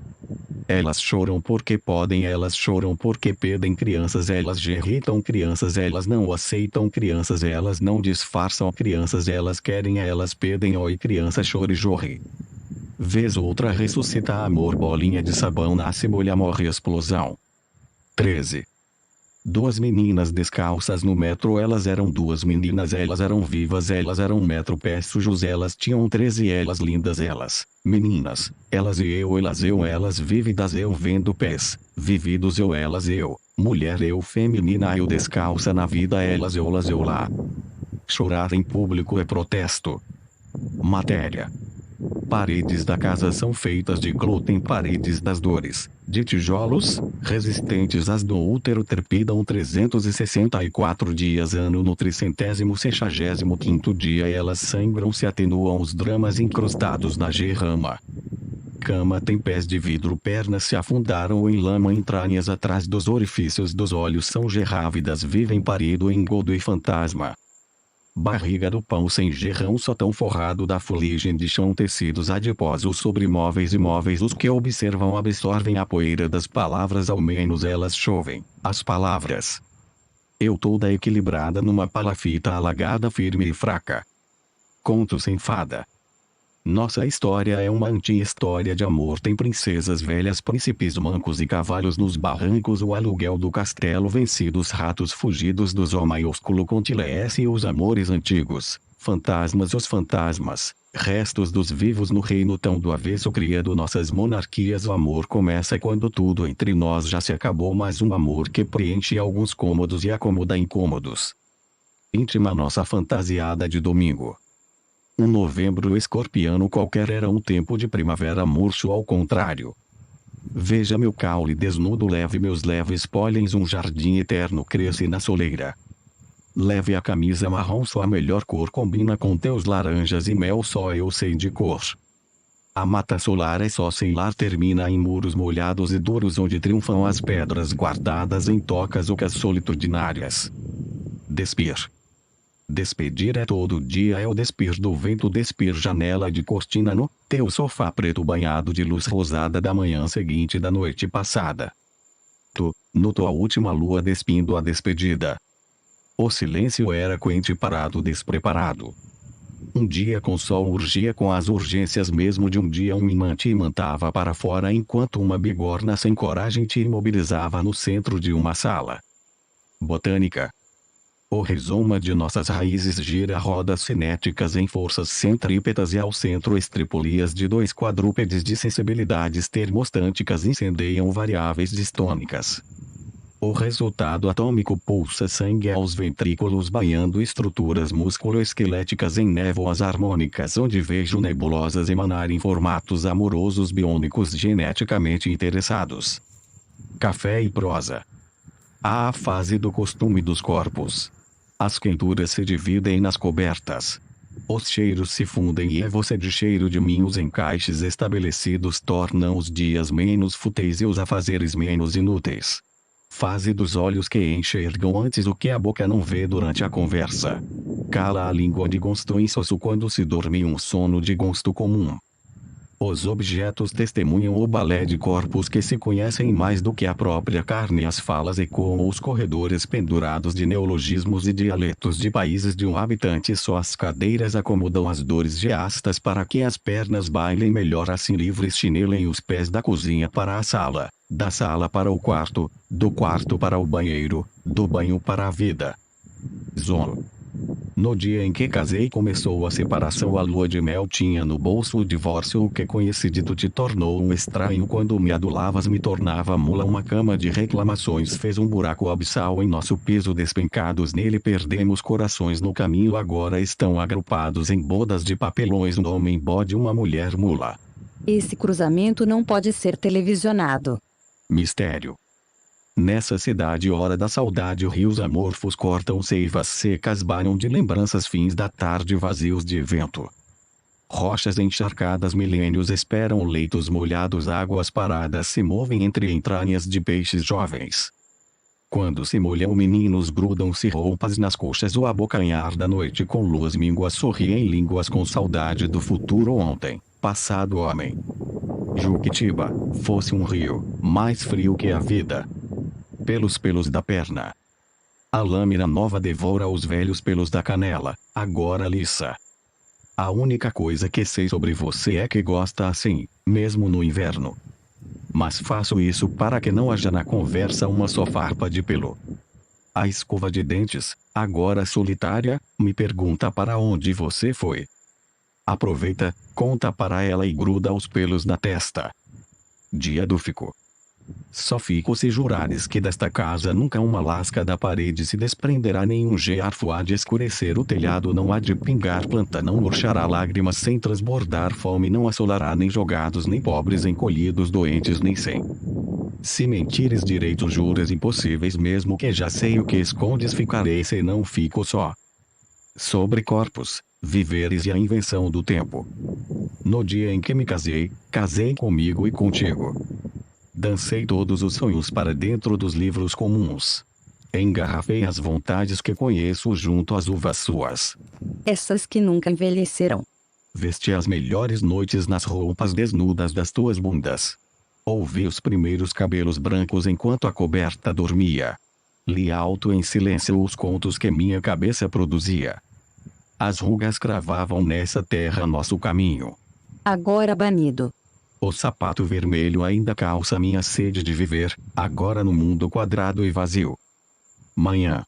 Elas choram porque podem, elas choram porque pedem. Crianças elas irritam, crianças elas não aceitam, crianças elas não disfarçam, crianças elas querem, elas pedem. Oi criança chore jorre. Vez outra ressuscita amor, bolinha de sabão nasce, bolha morre explosão. 13. Duas meninas descalças no metro, elas eram duas meninas, elas eram vivas, elas eram metro pés sujos, elas tinham 13, elas lindas, elas, meninas, elas e eu, elas vívidas, eu vendo pés, vividos eu, elas eu, mulher eu, feminina eu, descalça na vida, elas eu lá. Chorar em público é protesto. Matéria. Paredes da casa são feitas de glúten, paredes das dores, de tijolos, resistentes às do útero, trepidam 364 dias ano, no 365º dia elas sangram, se atenuam os dramas incrustados na gerrama. Cama tem pés de vidro, pernas se afundaram em lama, entranhas atrás dos orifícios dos olhos são gerrávidas, vivem parido, engodo e fantasma. Barriga do pão sem gerrão, só tão forrado da fuligem de chão, tecidos adiposos sobre móveis e móveis, os que observam absorvem a poeira das palavras, ao menos elas chovem, as palavras. Eu toda equilibrada numa palafita alagada, firme e fraca. Conto sem fada. Nossa história é uma anti-história de amor, tem princesas velhas, príncipes mancos e cavalos nos barrancos, o aluguel do castelo vencido, os ratos fugidos do Zó maiúsculo com tilés e os amores antigos, fantasmas, os fantasmas, restos dos vivos no reino tão do avesso criado nossas monarquias. O amor começa quando tudo entre nós já se acabou, mas um amor que preenche alguns cômodos e acomoda incômodos. Íntima nossa fantasiada de domingo. Um novembro escorpiano qualquer era um tempo de primavera murcho, ao contrário. Veja meu caule desnudo, leve meus leves pólens, um jardim eterno cresce na soleira. Leve a camisa marrom, sua melhor cor combina com teus laranjas e mel, só eu sei de cor. A mata solar é só sem lar, termina em muros molhados e duros onde triunfam as pedras guardadas em tocas ocas soliturdinárias. Despir. Despedir é todo dia, é o despir do vento, despir janela de cortina no teu sofá preto banhado de luz rosada da manhã seguinte da noite passada. Tu, no tua última lua despindo a despedida. O silêncio era quente, parado, despreparado. Um dia com sol urgia com as urgências mesmo de um dia, um imã te imantava para fora enquanto uma bigorna sem coragem te imobilizava no centro de uma sala. Botânica. O rizoma de nossas raízes gira rodas cinéticas em forças centrípetas e ao centro estripulias de dois quadrúpedes de sensibilidades termostânticas incendeiam variáveis distônicas. O resultado atômico pulsa sangue aos ventrículos banhando estruturas musculoesqueléticas em névoas harmônicas onde vejo nebulosas emanar em formatos amorosos biônicos geneticamente interessados. Café e prosa. Há a fase do costume dos corpos. As quenturas se dividem nas cobertas. Os cheiros se fundem e você de cheiro de mim. Os encaixes estabelecidos tornam os dias menos fúteis e os afazeres menos inúteis. Fase dos olhos que enxergam antes o que a boca não vê durante a conversa. Cala a língua de gosto insosso quando se dorme um sono de gosto comum. Os objetos testemunham o balé de corpos que se conhecem mais do que a própria carne. As falas ecoam os corredores pendurados de neologismos e dialetos de países de um habitante só. As cadeiras acomodam as dores geastas para que as pernas bailem melhor, assim livres chinelem os pés da cozinha para a sala, da sala para o quarto, do quarto para o banheiro, do banho para a vida. Zono. No dia em que casei começou a separação, a lua de mel tinha no bolso o divórcio. O que conheci de tu te tornou um estranho quando me adulavas, me tornava mula. Uma cama de reclamações fez um buraco abissal em nosso piso, despencados nele perdemos corações no caminho, agora estão agrupados em bodas de papelões, um homem bode, uma mulher mula. Esse cruzamento não pode ser televisionado. Mistério. Nessa cidade hora da saudade rios amorfos cortam seivas secas, banham de lembranças fins da tarde vazios de vento. Rochas encharcadas milênios esperam leitos molhados, águas paradas se movem entre entranhas de peixes jovens. Quando se molham meninos grudam-se roupas nas coxas, o abocanhar da noite com luas mínguas sorriem línguas com saudade do futuro ontem, passado homem. Juquitiba, fosse um rio, mais frio que a vida. Pelos pelos da perna. A lâmina nova devora os velhos pelos da canela, agora liça. A única coisa que sei sobre você é que gosta assim, mesmo no inverno. Mas faço isso para que não haja na conversa uma só farpa de pelo. A escova de dentes, agora solitária, me pergunta para onde você foi. Aproveita, conta para ela e gruda os pelos na testa. Dia do fico. Só fico se jurares que desta casa nunca uma lasca da parede se desprenderá, nenhum gearfo há de escurecer o telhado, não há de pingar planta, não murchará lágrimas sem transbordar fome, não assolará nem jogados nem pobres encolhidos doentes nem sem. Se mentires direito juras impossíveis, mesmo que já sei o que escondes, ficarei se não fico só. Sobre corpos, viveres e a invenção do tempo. No dia em que me casei, casei comigo e contigo. Dancei todos os sonhos para dentro dos livros comuns. Engarrafei as vontades que conheço junto às uvas suas. Essas que nunca envelhecerão. Vesti as melhores noites nas roupas desnudas das tuas bundas. Ouvi os primeiros cabelos brancos enquanto a coberta dormia. Li alto em silêncio os contos que minha cabeça produzia. As rugas cravavam nessa terra nosso caminho. Agora banido. O sapato vermelho ainda calça minha sede de viver, agora no mundo quadrado e vazio. Manhã.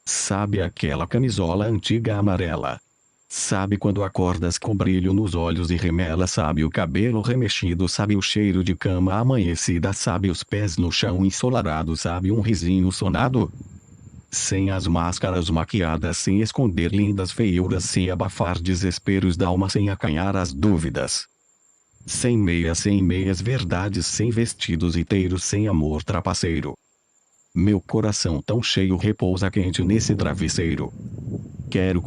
Sabe aquela camisola antiga amarela? Sabe quando acordas com brilho nos olhos e remela? Sabe o cabelo remexido? Sabe o cheiro de cama amanhecida? Sabe os pés no chão ensolarado? Sabe um risinho sonado? Sem as máscaras maquiadas, sem esconder lindas feiuras, sem abafar desesperos da alma, sem acanhar as dúvidas. Sem meias verdades, sem vestidos inteiros, sem amor trapaceiro. Meu coração tão cheio repousa quente nesse travesseiro. Quero.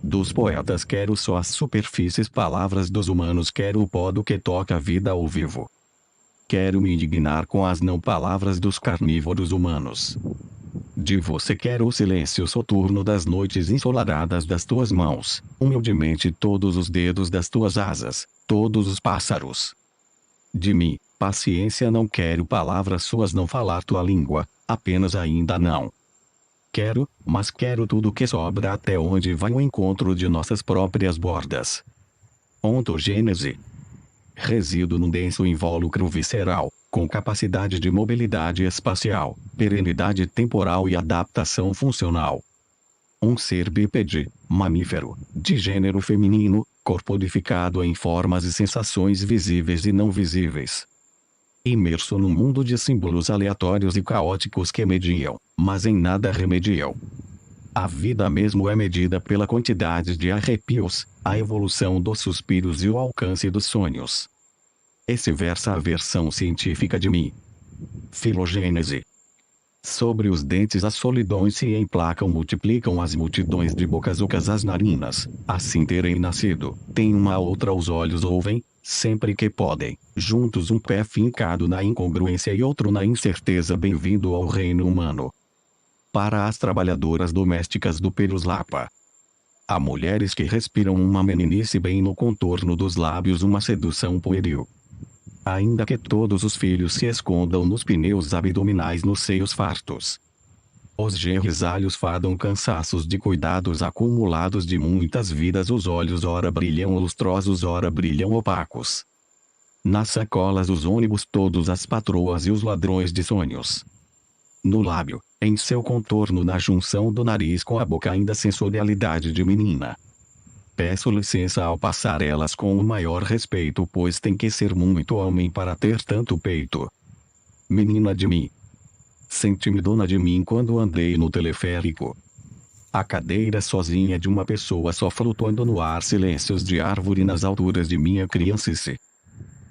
Dos poetas quero só as superfícies, palavras dos humanos quero o pó do que toca a vida ao vivo. Quero me indignar com as não palavras dos carnívoros humanos. De você quero o silêncio soturno das noites ensolaradas das tuas mãos, humildemente todos os dedos das tuas asas, todos os pássaros. De mim, paciência não quero palavras suas não falar tua língua, apenas ainda não. Quero, mas quero tudo que sobra até onde vai o encontro de nossas próprias bordas. Ontogênese. Resido num denso invólucro visceral, com capacidade de mobilidade espacial, perenidade temporal e adaptação funcional. Um ser bípede, mamífero, de gênero feminino, corporificado em formas e sensações visíveis e não visíveis. Imerso num mundo de símbolos aleatórios e caóticos que mediam, mas em nada remediam. A vida mesmo é medida pela quantidade de arrepios, a evolução dos suspiros e o alcance dos sonhos. Esse versa a versão científica de mim. Filogênese. Sobre os dentes as solidões se emplacam, multiplicam as multidões de bocas ocas as narinas, assim terem nascido, tem uma a outra os olhos ouvem, sempre que podem, juntos um pé fincado na incongruência e outro na incerteza. Bem-vindo ao reino humano. Para as trabalhadoras domésticas do Perus Lapa. Há mulheres que respiram uma meninice bem no contorno dos lábios, uma sedução pueril. Ainda que todos os filhos se escondam nos pneus abdominais nos seios fartos. Os gerrisalhos fadam cansaços de cuidados acumulados de muitas vidas. Os olhos ora brilham lustrosos, ora brilham opacos. Nas sacolas dos ônibus todos as patroas e os ladrões de sonhos. No lábio, em seu contorno, na junção do nariz com a boca, ainda sensorialidade de menina. Peço licença ao passar elas com o maior respeito, pois tem que ser muito homem para ter tanto peito. Menina de mim. Senti-me dona de mim quando andei no teleférico. A cadeira sozinha de uma pessoa só flutuando no ar, silêncios de árvore nas alturas de minha criancice.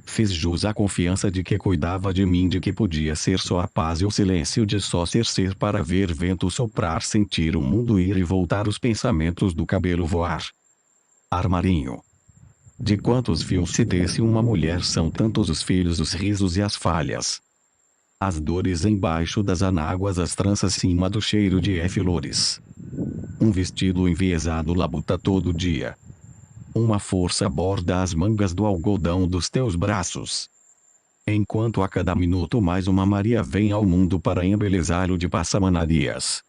Fiz jus à confiança de que cuidava de mim, de que podia ser só a paz e o silêncio, de só ser para ver vento soprar, sentir o mundo ir e voltar, os pensamentos do cabelo voar. Armarinho. De quantos fios se tece uma mulher, são tantos os filhos, os risos e as falhas. As dores embaixo das anáguas, as tranças cima do cheiro de flores. Um vestido enviesado labuta todo dia. Uma força borda as mangas do algodão dos teus braços. Enquanto a cada minuto mais uma Maria vem ao mundo para embelezá-lo de passamanarias.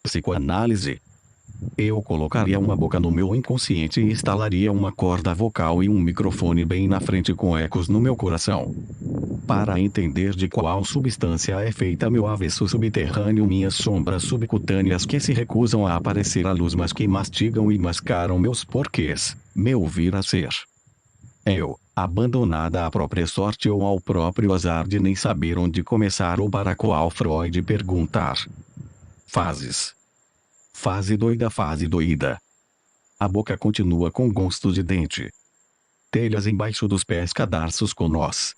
Psicoanálise. Eu colocaria uma boca no meu inconsciente e instalaria uma corda vocal e um microfone bem na frente com ecos no meu coração. Para entender de qual substância é feita meu avesso subterrâneo, minhas sombras subcutâneas que se recusam a aparecer à luz, mas que mastigam e mascaram meus porquês, meu vir a ser. Eu, abandonada à própria sorte ou ao próprio azar de nem saber onde começar ou para qual Freud perguntar. Fases. Fase doida, fase doída. A boca continua com gosto de dente. Telhas embaixo dos pés, cadarços com nós.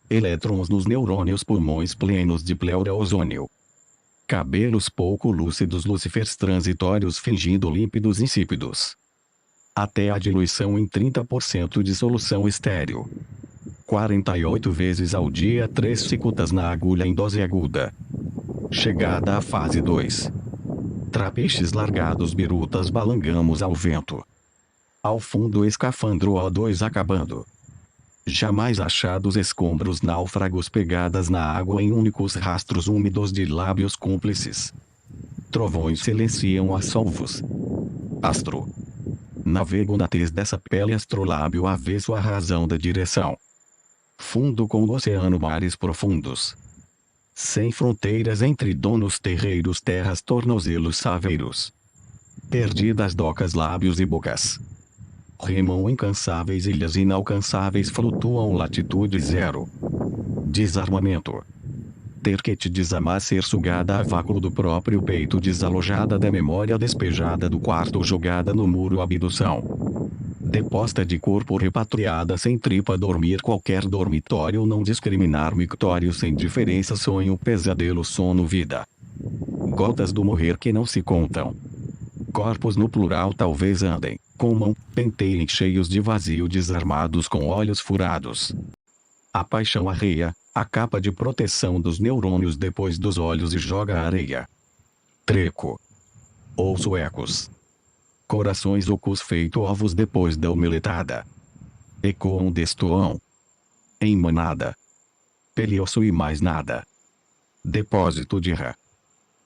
Elétrons nos neurônios, pulmões plenos de pleura ozônio. Cabelos pouco lúcidos, lucíferos transitórios fingindo límpidos insípidos. Até a diluição em 30% de solução estéril. 48 vezes ao dia, 3 cicutas na agulha em dose aguda. Chegada à fase 2. Trapeixes largados, birutas, balangamos ao vento. Ao fundo, escafandro O2 acabando. Jamais achados escombros, náufragos, pegadas na água em únicos rastros úmidos de lábios cúmplices. Trovões silenciam a solvos. Astro. Navego na tez dessa pele, astrolábio avesso à razão da direção. Fundo com o oceano, mares profundos. Sem fronteiras entre donos, terreiros, terras, tornozelos, saveiros. Perdidas docas, lábios e bocas. Remam incansáveis, ilhas inalcançáveis, flutuam latitude zero. Desarmamento. Ter que te desamar, ser sugada a vácuo do próprio peito, desalojada da memória, despejada do quarto, jogada no muro, abdução. Deposta de corpo, repatriada sem tripa, dormir qualquer dormitório, não discriminar, mictório sem diferença, sonho, pesadelo, sono, vida. Gotas do morrer que não se contam. Corpos no plural talvez andem, comam, penteiem cheios de vazio, desarmados com olhos furados. A paixão arreia, a capa de proteção dos neurônios depois dos olhos e joga a areia. Treco. Ouço ecos. Corações ocos feito ovos depois da omeletada. Ecoam destoam. Em manada. Pelioço e mais nada. Depósito de Ra.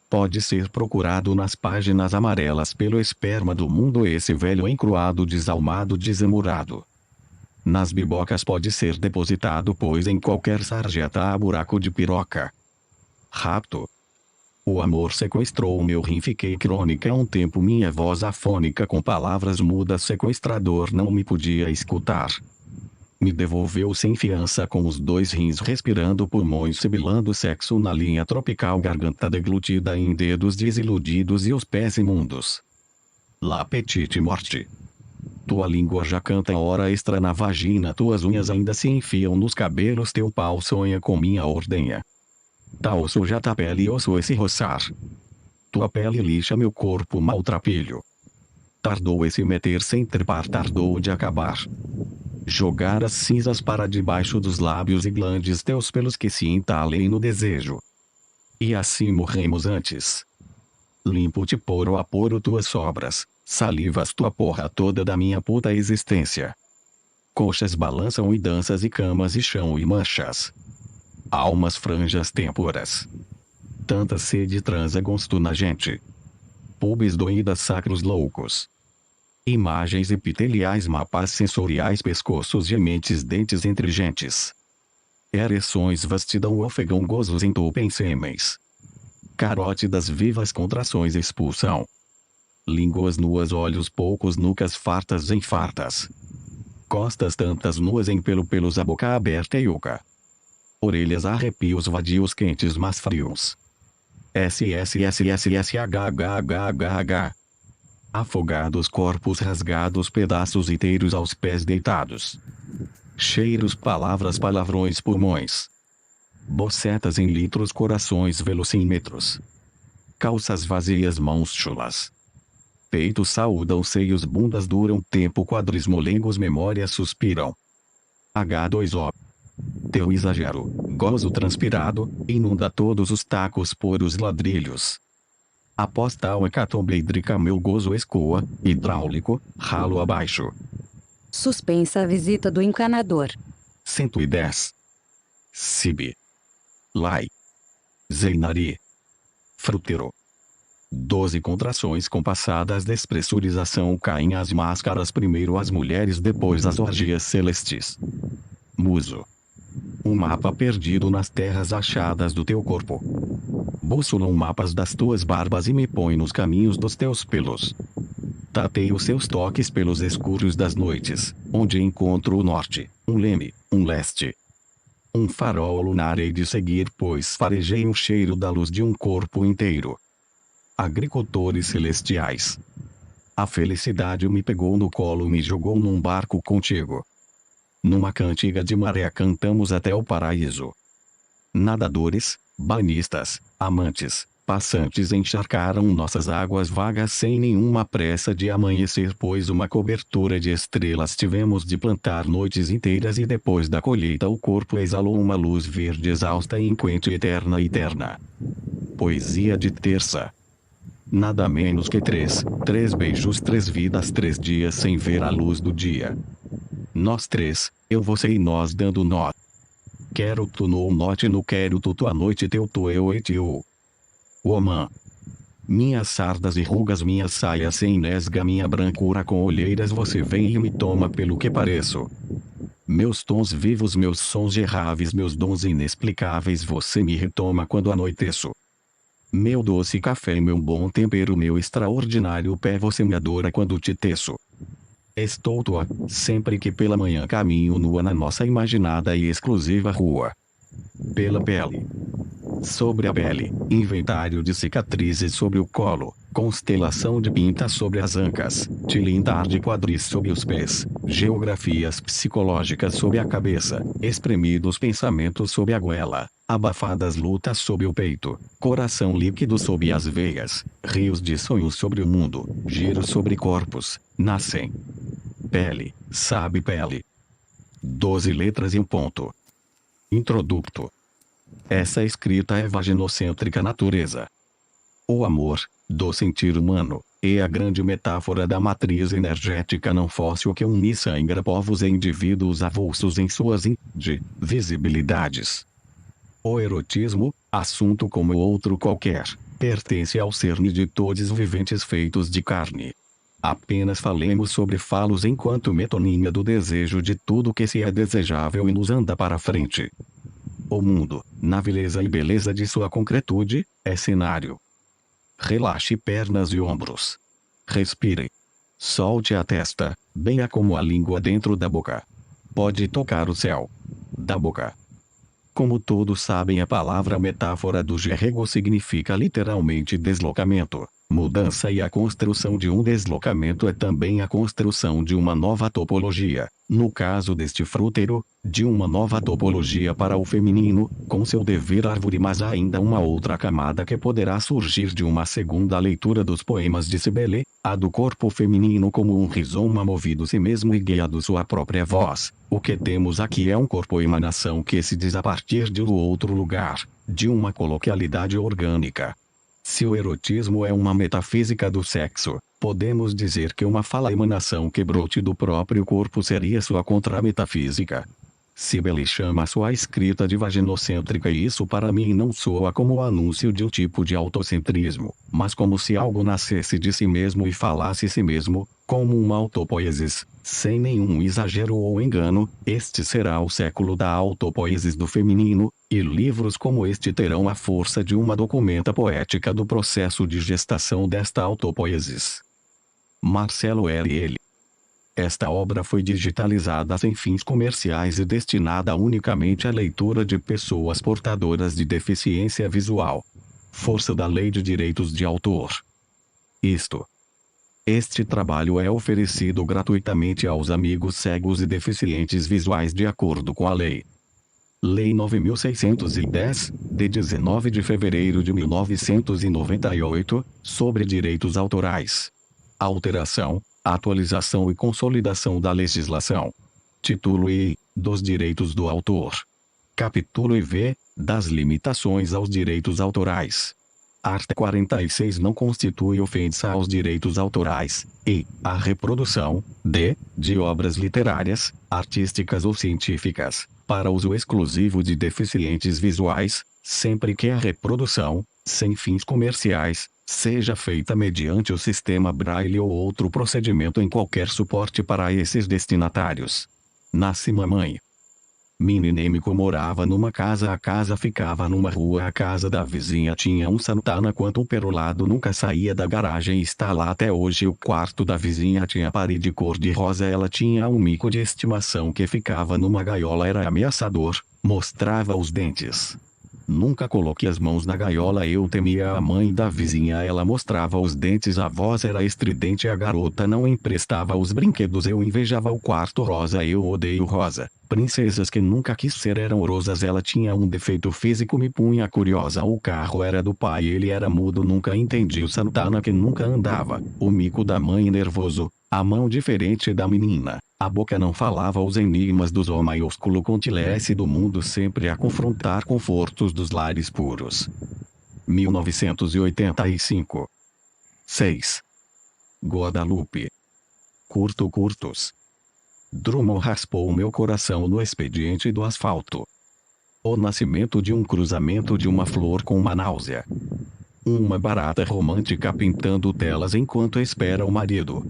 Pode ser procurado nas páginas amarelas pelo esperma do mundo esse velho encruado desalmado desamorado. Nas bibocas pode ser depositado pois em qualquer sarjeta há buraco de piroca. Rapto. O amor sequestrou meu rim fiquei crônica um tempo minha voz afônica com palavras mudas sequestrador não me podia escutar. Me devolveu sem fiança com os 2 rins respirando pulmões sibilando sexo na linha tropical garganta deglutida em dedos desiludidos e os pés imundos. La petite morte. Tua língua já canta hora extra na vagina tuas unhas ainda se enfiam nos cabelos teu pau sonha com minha ordenha. Tá osso já tá pele osso esse roçar. Tua pele lixa meu corpo maltrapilho. Tardou esse meter sem trepar tardou de acabar. Jogar as cinzas para debaixo dos lábios e glandes teus pelos que se entalem no desejo. E assim morremos antes. Limpo-te poro a poro tuas sobras, salivas tua porra toda da minha puta existência. Coxas balançam e danças e camas e chão e manchas. Almas franjas têmporas. Tanta sede transa gosto na gente. Pubs doídas sacros loucos. Imagens epiteliais mapas sensoriais pescoços gementes dentes entre gentes. Ereções vastidão ofegão gozos entupem sêmens. Carótidas vivas contrações expulsão. Línguas nuas olhos poucos nucas fartas em fartas. Costas tantas nuas em pelos a boca aberta e oca. Orelhas arrepios vadios quentes mas frios. SSSSSHHHH. Afogados corpos rasgados pedaços inteiros aos pés deitados. Cheiros palavras palavrões pulmões. Bocetas em litros corações velocímetros. Calças vazias mãos chulas. Peitos saúdam seios bundas duram tempo quadris molengos memórias suspiram. H2O. Teu exagero, gozo transpirado, inunda todos os tacos por os ladrilhos. Após tal hecatombe hídrica meu gozo escoa, hidráulico, ralo abaixo. Suspensa a visita do encanador. 110. Sibi. Lai. Zeinari. Fruteiro. 12 contrações compassadas despressurização caem as máscaras primeiro as mulheres depois as orgias celestes. Muso. Um mapa perdido nas terras achadas do teu corpo. Bússolam mapas das tuas barbas e me põe nos caminhos dos teus pelos. Tatei os seus toques pelos escuros das noites, onde encontro o norte, um leme, um leste. Um farol lunar hei de seguir pois farejei o cheiro da luz de um corpo inteiro. Agricultores celestiais. A felicidade me pegou no colo me jogou num barco contigo. Numa cantiga de maré cantamos até o paraíso. Nadadores, banhistas, amantes, passantes encharcaram nossas águas vagas sem nenhuma pressa de amanhecer pois uma cobertura de estrelas tivemos de plantar noites inteiras e depois da colheita o corpo exalou uma luz verde exausta e inquente eterna. Poesia de terça. Nada menos que 3 beijos 3 vidas 3 dias sem ver a luz do dia. Nós 3, eu você e nós dando nó. Quero tu no note no quero tu tua noite teu tu eu e teu. Woman. Minhas sardas e rugas minhas saias sem nesga minha brancura com olheiras você vem e me toma pelo que pareço. Meus tons vivos meus sons gerráveis meus dons inexplicáveis você me retoma quando anoiteço. Meu doce café meu bom tempero meu extraordinário pé você me adora quando te teço. Estou tua, sempre que pela manhã caminho nua na nossa imaginada e exclusiva rua. Pela pele. Sobre a pele, inventário de cicatrizes sobre o colo, constelação de pinta sobre as ancas, tilindar de quadris sobre os pés, geografias psicológicas sobre a cabeça, espremidos pensamentos sob a goela, abafadas lutas sob o peito, coração líquido sob as veias, rios de sonhos sobre o mundo, giros sobre corpos, nascem. Pele, sabe pele. 12 letras e um ponto. Introduto. Essa escrita é vaginocêntrica natureza. O amor, do sentir humano, é a grande metáfora da matriz energética não fóssil que une e sangra povos e indivíduos avulsos em suas indivisibilidades. O erotismo, assunto como outro qualquer, pertence ao cerne de todos os viventes feitos de carne. Apenas falemos sobre falos enquanto metonímia do desejo de tudo que se é desejável e nos anda para frente. O mundo, na beleza e beleza de sua concretude, é cenário. Relaxe pernas e ombros. Respire. Solte a testa, bem como a língua dentro da boca. Pode tocar o céu. Da boca. Como todos sabem, a palavra metáfora do grego significa literalmente deslocamento, mudança, e a construção de um deslocamento é também a construção de uma nova topologia. No caso deste fruteiro, de uma nova topologia para o feminino, com seu dever árvore, mas há ainda uma outra camada que poderá surgir de uma segunda leitura dos poemas de Cibele, a do corpo feminino como um rizoma movido si mesmo e guiado sua própria voz. O que temos aqui é um corpo emanação que se diz a partir de outro lugar, de uma coloquialidade orgânica. Se o erotismo é uma metafísica do sexo, podemos dizer que uma fala emanação que brote do próprio corpo seria sua contrametafísica. Cibele chama sua escrita de vaginocêntrica, e isso para mim não soa como o anúncio de um tipo de autocentrismo, mas como se algo nascesse de si mesmo e falasse si mesmo, como uma autopoiesis, sem nenhum exagero ou engano. Este será o século da autopoiesis do feminino, e livros como este terão a força de uma documenta poética do processo de gestação desta autopoiesis. Marcelo L. Esta obra foi digitalizada sem fins comerciais e destinada unicamente à leitura de pessoas portadoras de deficiência visual. Força da Lei de Direitos de Autor. Este trabalho é oferecido gratuitamente aos amigos cegos e deficientes visuais de acordo com a Lei 9.610, de 19 de fevereiro de 1998, sobre direitos autorais. Alteração, atualização e consolidação da legislação. Título I, dos direitos do autor. Capítulo IV, das limitações aos direitos autorais. Art. 46 não constitui ofensa aos direitos autorais, e a reprodução, de obras literárias, artísticas ou científicas, para uso exclusivo de deficientes visuais, sempre que a reprodução, sem fins comerciais, seja feita mediante o sistema Braille ou outro procedimento em qualquer suporte para esses destinatários. Nasce mamãe. Mininêmico morava numa casa, a casa ficava numa rua, a casa da vizinha tinha um Santana quanto um perolado nunca saía da garagem e está lá até hoje. O quarto da vizinha tinha parede cor de rosa, ela tinha um mico de estimação que ficava numa gaiola, era ameaçador, mostrava os dentes. Nunca coloquei as mãos na gaiola, eu temia a mãe da vizinha, ela mostrava os dentes, a voz era estridente, a garota não emprestava os brinquedos, eu invejava o quarto rosa, eu odeio rosa. Princesas que nunca quis ser eram rosas, ela tinha um defeito físico, me punha curiosa, o carro era do pai, ele era mudo, nunca entendi o Santana que nunca andava, o mico da mãe nervoso, a mão diferente da menina. A boca não falava, os enigmas dos O maiúsculo contilece do mundo sempre a confrontar confortos dos lares puros. 1985. 6. Guadalupe. Curtos. Drummond raspou meu coração no expediente do asfalto. O nascimento de um cruzamento de uma flor com uma náusea. Uma barata romântica pintando telas enquanto espera o marido.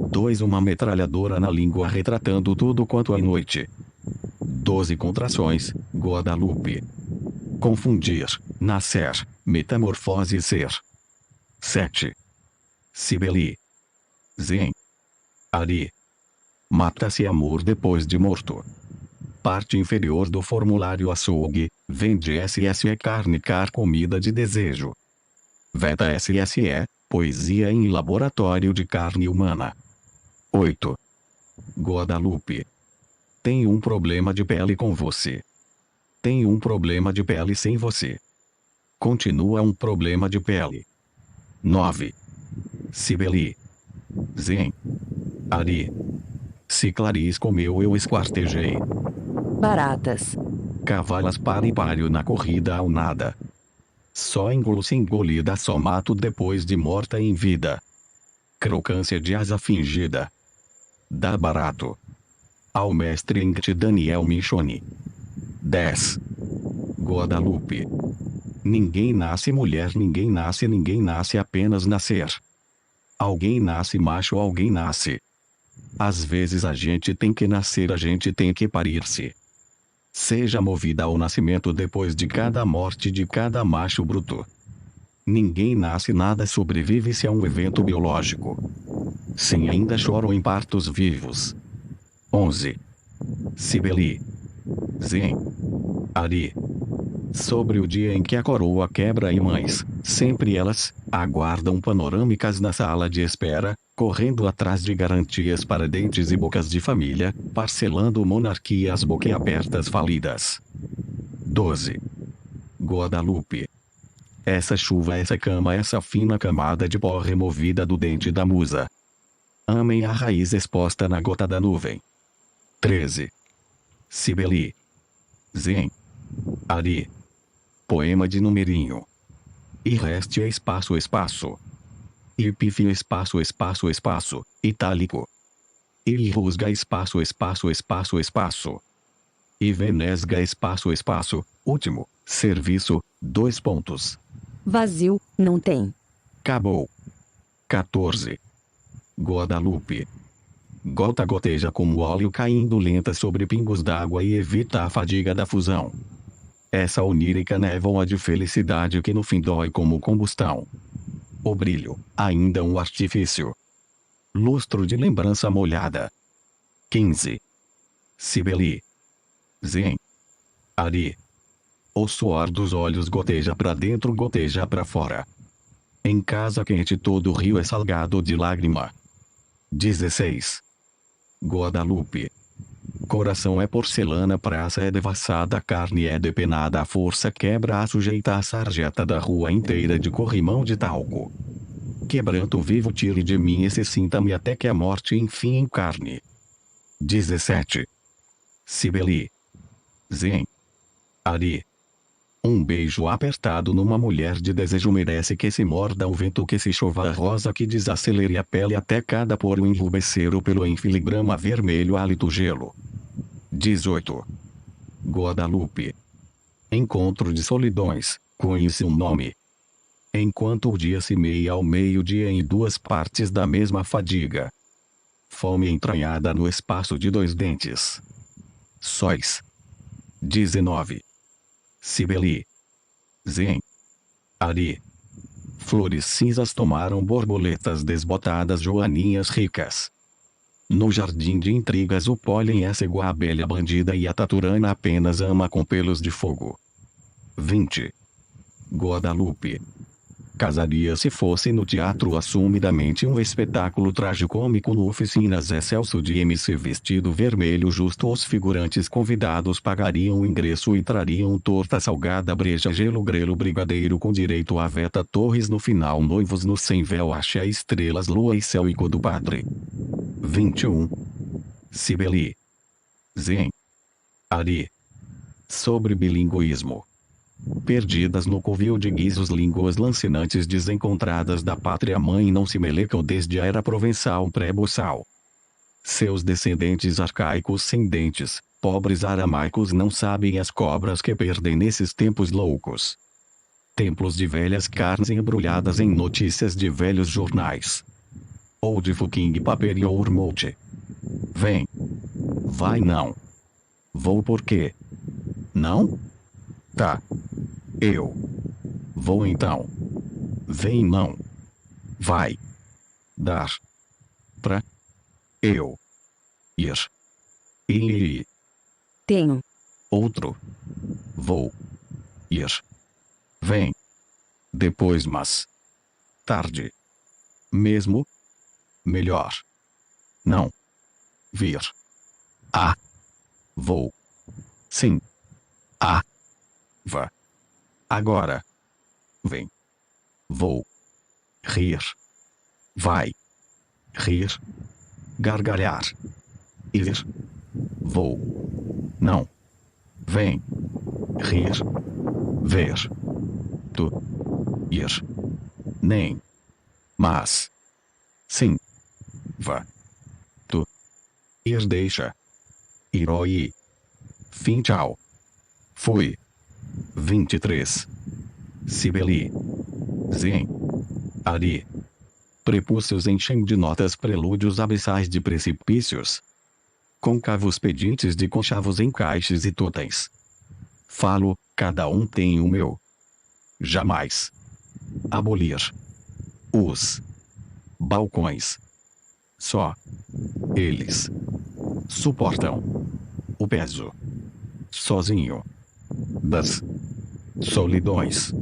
2. Uma metralhadora na língua retratando tudo quanto é noite. 12 contrações, Guadalupe. Confundir, nascer, metamorfose, ser. 7. Cibele. Zen. Ari. Mata-se amor depois de morto. Parte inferior do formulário açougue, vende SS carne comida de desejo. Veta SSE, poesia em laboratório de carne humana. 8. Guadalupe. Tenho um problema de pele com você. Tenho um problema de pele sem você. Continua um problema de pele. 9. Cibele. Zen. Ari. Se Clarice comeu, eu esquartejei. Baratas. Cavalas para e páreo na corrida ao nada. Só engulo se engolida, só mato depois de morta em vida. Crocância de asa fingida. Dá barato. Ao mestre Ingrid Daniel Michoni. 10. Guadalupe. Ninguém nasce mulher, ninguém nasce apenas nascer. Alguém nasce macho, alguém nasce. Às vezes a gente tem que nascer, a gente tem que parir-se. Seja movida ao nascimento depois de cada morte de cada macho bruto. Ninguém nasce, nada sobrevive, se é um evento biológico. Sim, ainda choram em partos vivos. 11. Cibele. Zen. Ari. Sobre o dia em que a coroa quebra e mães, sempre elas, aguardam panorâmicas na sala de espera, correndo atrás de garantias para dentes e bocas de família, parcelando monarquias boquiabertas falidas. 12. Guadalupe. Essa chuva, essa cama, essa fina camada de pó removida do dente da musa. Amem a raiz exposta na gota da nuvem. 13. Cibele. Zen. Ari. Poema de numerinho. E reste é espaço, espaço. E pífio, espaço, espaço, espaço, itálico. E rusga, espaço, espaço, espaço, espaço. E venesga, espaço, espaço, último, serviço, 2 pontos. Vazio, não tem. Acabou. 14. Guadalupe. Gota goteja como óleo caindo lenta sobre pingos d'água e evita a fadiga da fusão. Essa onírica névoa de felicidade que no fim dói como combustão. O brilho, ainda um artifício. Lustro de lembrança molhada. 15. Cibele. Zen. Ari. O suor dos olhos goteja pra dentro, goteja pra fora. Em casa quente todo rio é salgado de lágrima. 16. Guadalupe. Coração é porcelana, praça é devassada, carne é depenada, a força quebra, a sujeita a sarjeta da rua inteira de corrimão de talco. Quebranto vivo, tire de mim esse, sinta-me até que a morte enfim encarne. 17. Cibele. Zen. Ari. Um beijo apertado numa mulher de desejo merece que se morda o vento, que se chova a rosa, que desacelere a pele até cada poro enrubescer o pelo em filigrama vermelho, hálito gelo. 18. Guadalupe. Encontro de solidões, conhece um nome. Enquanto o dia se meia ao meio-dia em 2 partes da mesma fadiga. Fome entranhada no espaço de 2 dentes. Sóis. 19. Cibele. Zen. Ari. Flores cinzas tomaram borboletas desbotadas, joaninhas ricas. No jardim de intrigas o pólen é cego, a abelha bandida e a taturana apenas ama com pelos de fogo. 20. Guadalupe. Casaria se fosse no teatro assumidamente um espetáculo tragicômico, no Oficinas Excelso de MC vestido vermelho justo, os figurantes convidados pagariam o ingresso e trariam torta salgada, breja, gelo, grelo, brigadeiro com direito a veta, torres no final, noivos no sem véu, axé, estrelas, lua e céu, e do padre. 21. Cibele. Zen. Ari. Sobre bilinguismo. Perdidas no covil de guizos, línguas lancinantes desencontradas da pátria mãe não se melecam desde a era provençal pré-boçal. Seus descendentes arcaicos sem dentes, pobres aramaicos, não sabem as cobras que perdem nesses tempos loucos. Templos de velhas carnes embrulhadas em notícias de velhos jornais. Ou de fucking paper e urmote. Vem. Vai não. Vou por quê? Não? Tá. Eu. Vou então. Vem não. Vai. Dar. Pra. Eu. Ir. Ir. Tenho. Outro. Vou. Ir. Vem. Depois, mas. Tarde. Mesmo. Melhor. Não. Vir. Ah. Vou. Sim. Ah. Vá. Agora. Vem. Vou. Rir. Vai. Rir. Gargalhar. Ir. Vou. Não. Vem. Rir. Ver. Tu. Ir. Nem. Mas. Sim. Va. Tu. Ir deixa. Iroi. Fim tchau. Fui. 23. Sibeli. Zen. Ari. Prepúcios enchem de notas prelúdios abissais de precipícios. Concavos pedintes de conchavos encaixes e totens. Falo, cada um tem o meu. Jamais. Abolir. Os. Balcões. Só. Eles. Suportam. O peso. Sozinho. Das. Solidões.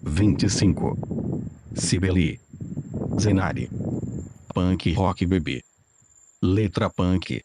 25. Sibeli. Zenari. Punk rock bebê. Letra punk.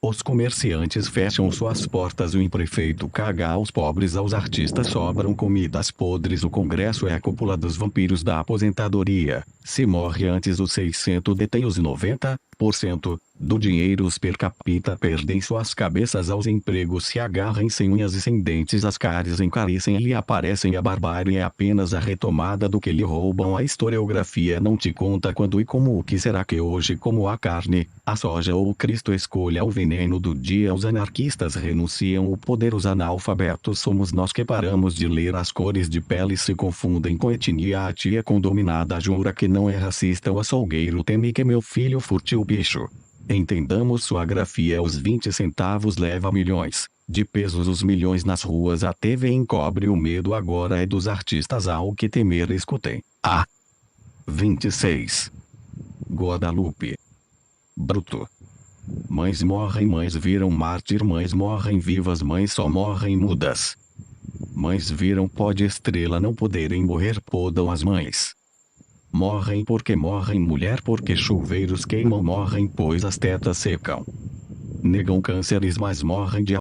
Os comerciantes fecham suas portas, o prefeito caga aos pobres, aos artistas sobram comidas podres, o congresso é a cúpula dos vampiros da aposentadoria. Se morre antes os 600 detém os 90% do dinheiro, os per capita perdem suas cabeças aos empregos, se agarrem sem unhas e sem dentes, as cáries encarecem e aparecem, a barbárie é apenas a retomada do que lhe roubam, a historiografia não te conta quando e como, o que será que hoje, como a carne, a soja ou o Cristo, escolha o veneno do dia, os anarquistas renunciam o poder, os analfabetos somos nós que paramos de ler, as cores de pele se confundem com etnia, a tia condominada jura que não é racista, o açougueiro teme que meu filho furte o bicho. Entendamos sua grafia, os 20 centavos leva milhões de pesos, os milhões nas ruas, a TV encobre o medo, agora é dos artistas, há o que temer, escutem. A. 26. Guadalupe. Bruto. Mães morrem, mães viram mártir, mães morrem vivas, mães só morrem mudas. Mães viram pó de estrela não poderem morrer, podam as mães. Morrem porque morrem, mulher porque chuveiros queimam, morrem pois as tetas secam. Negam cânceres mas morrem de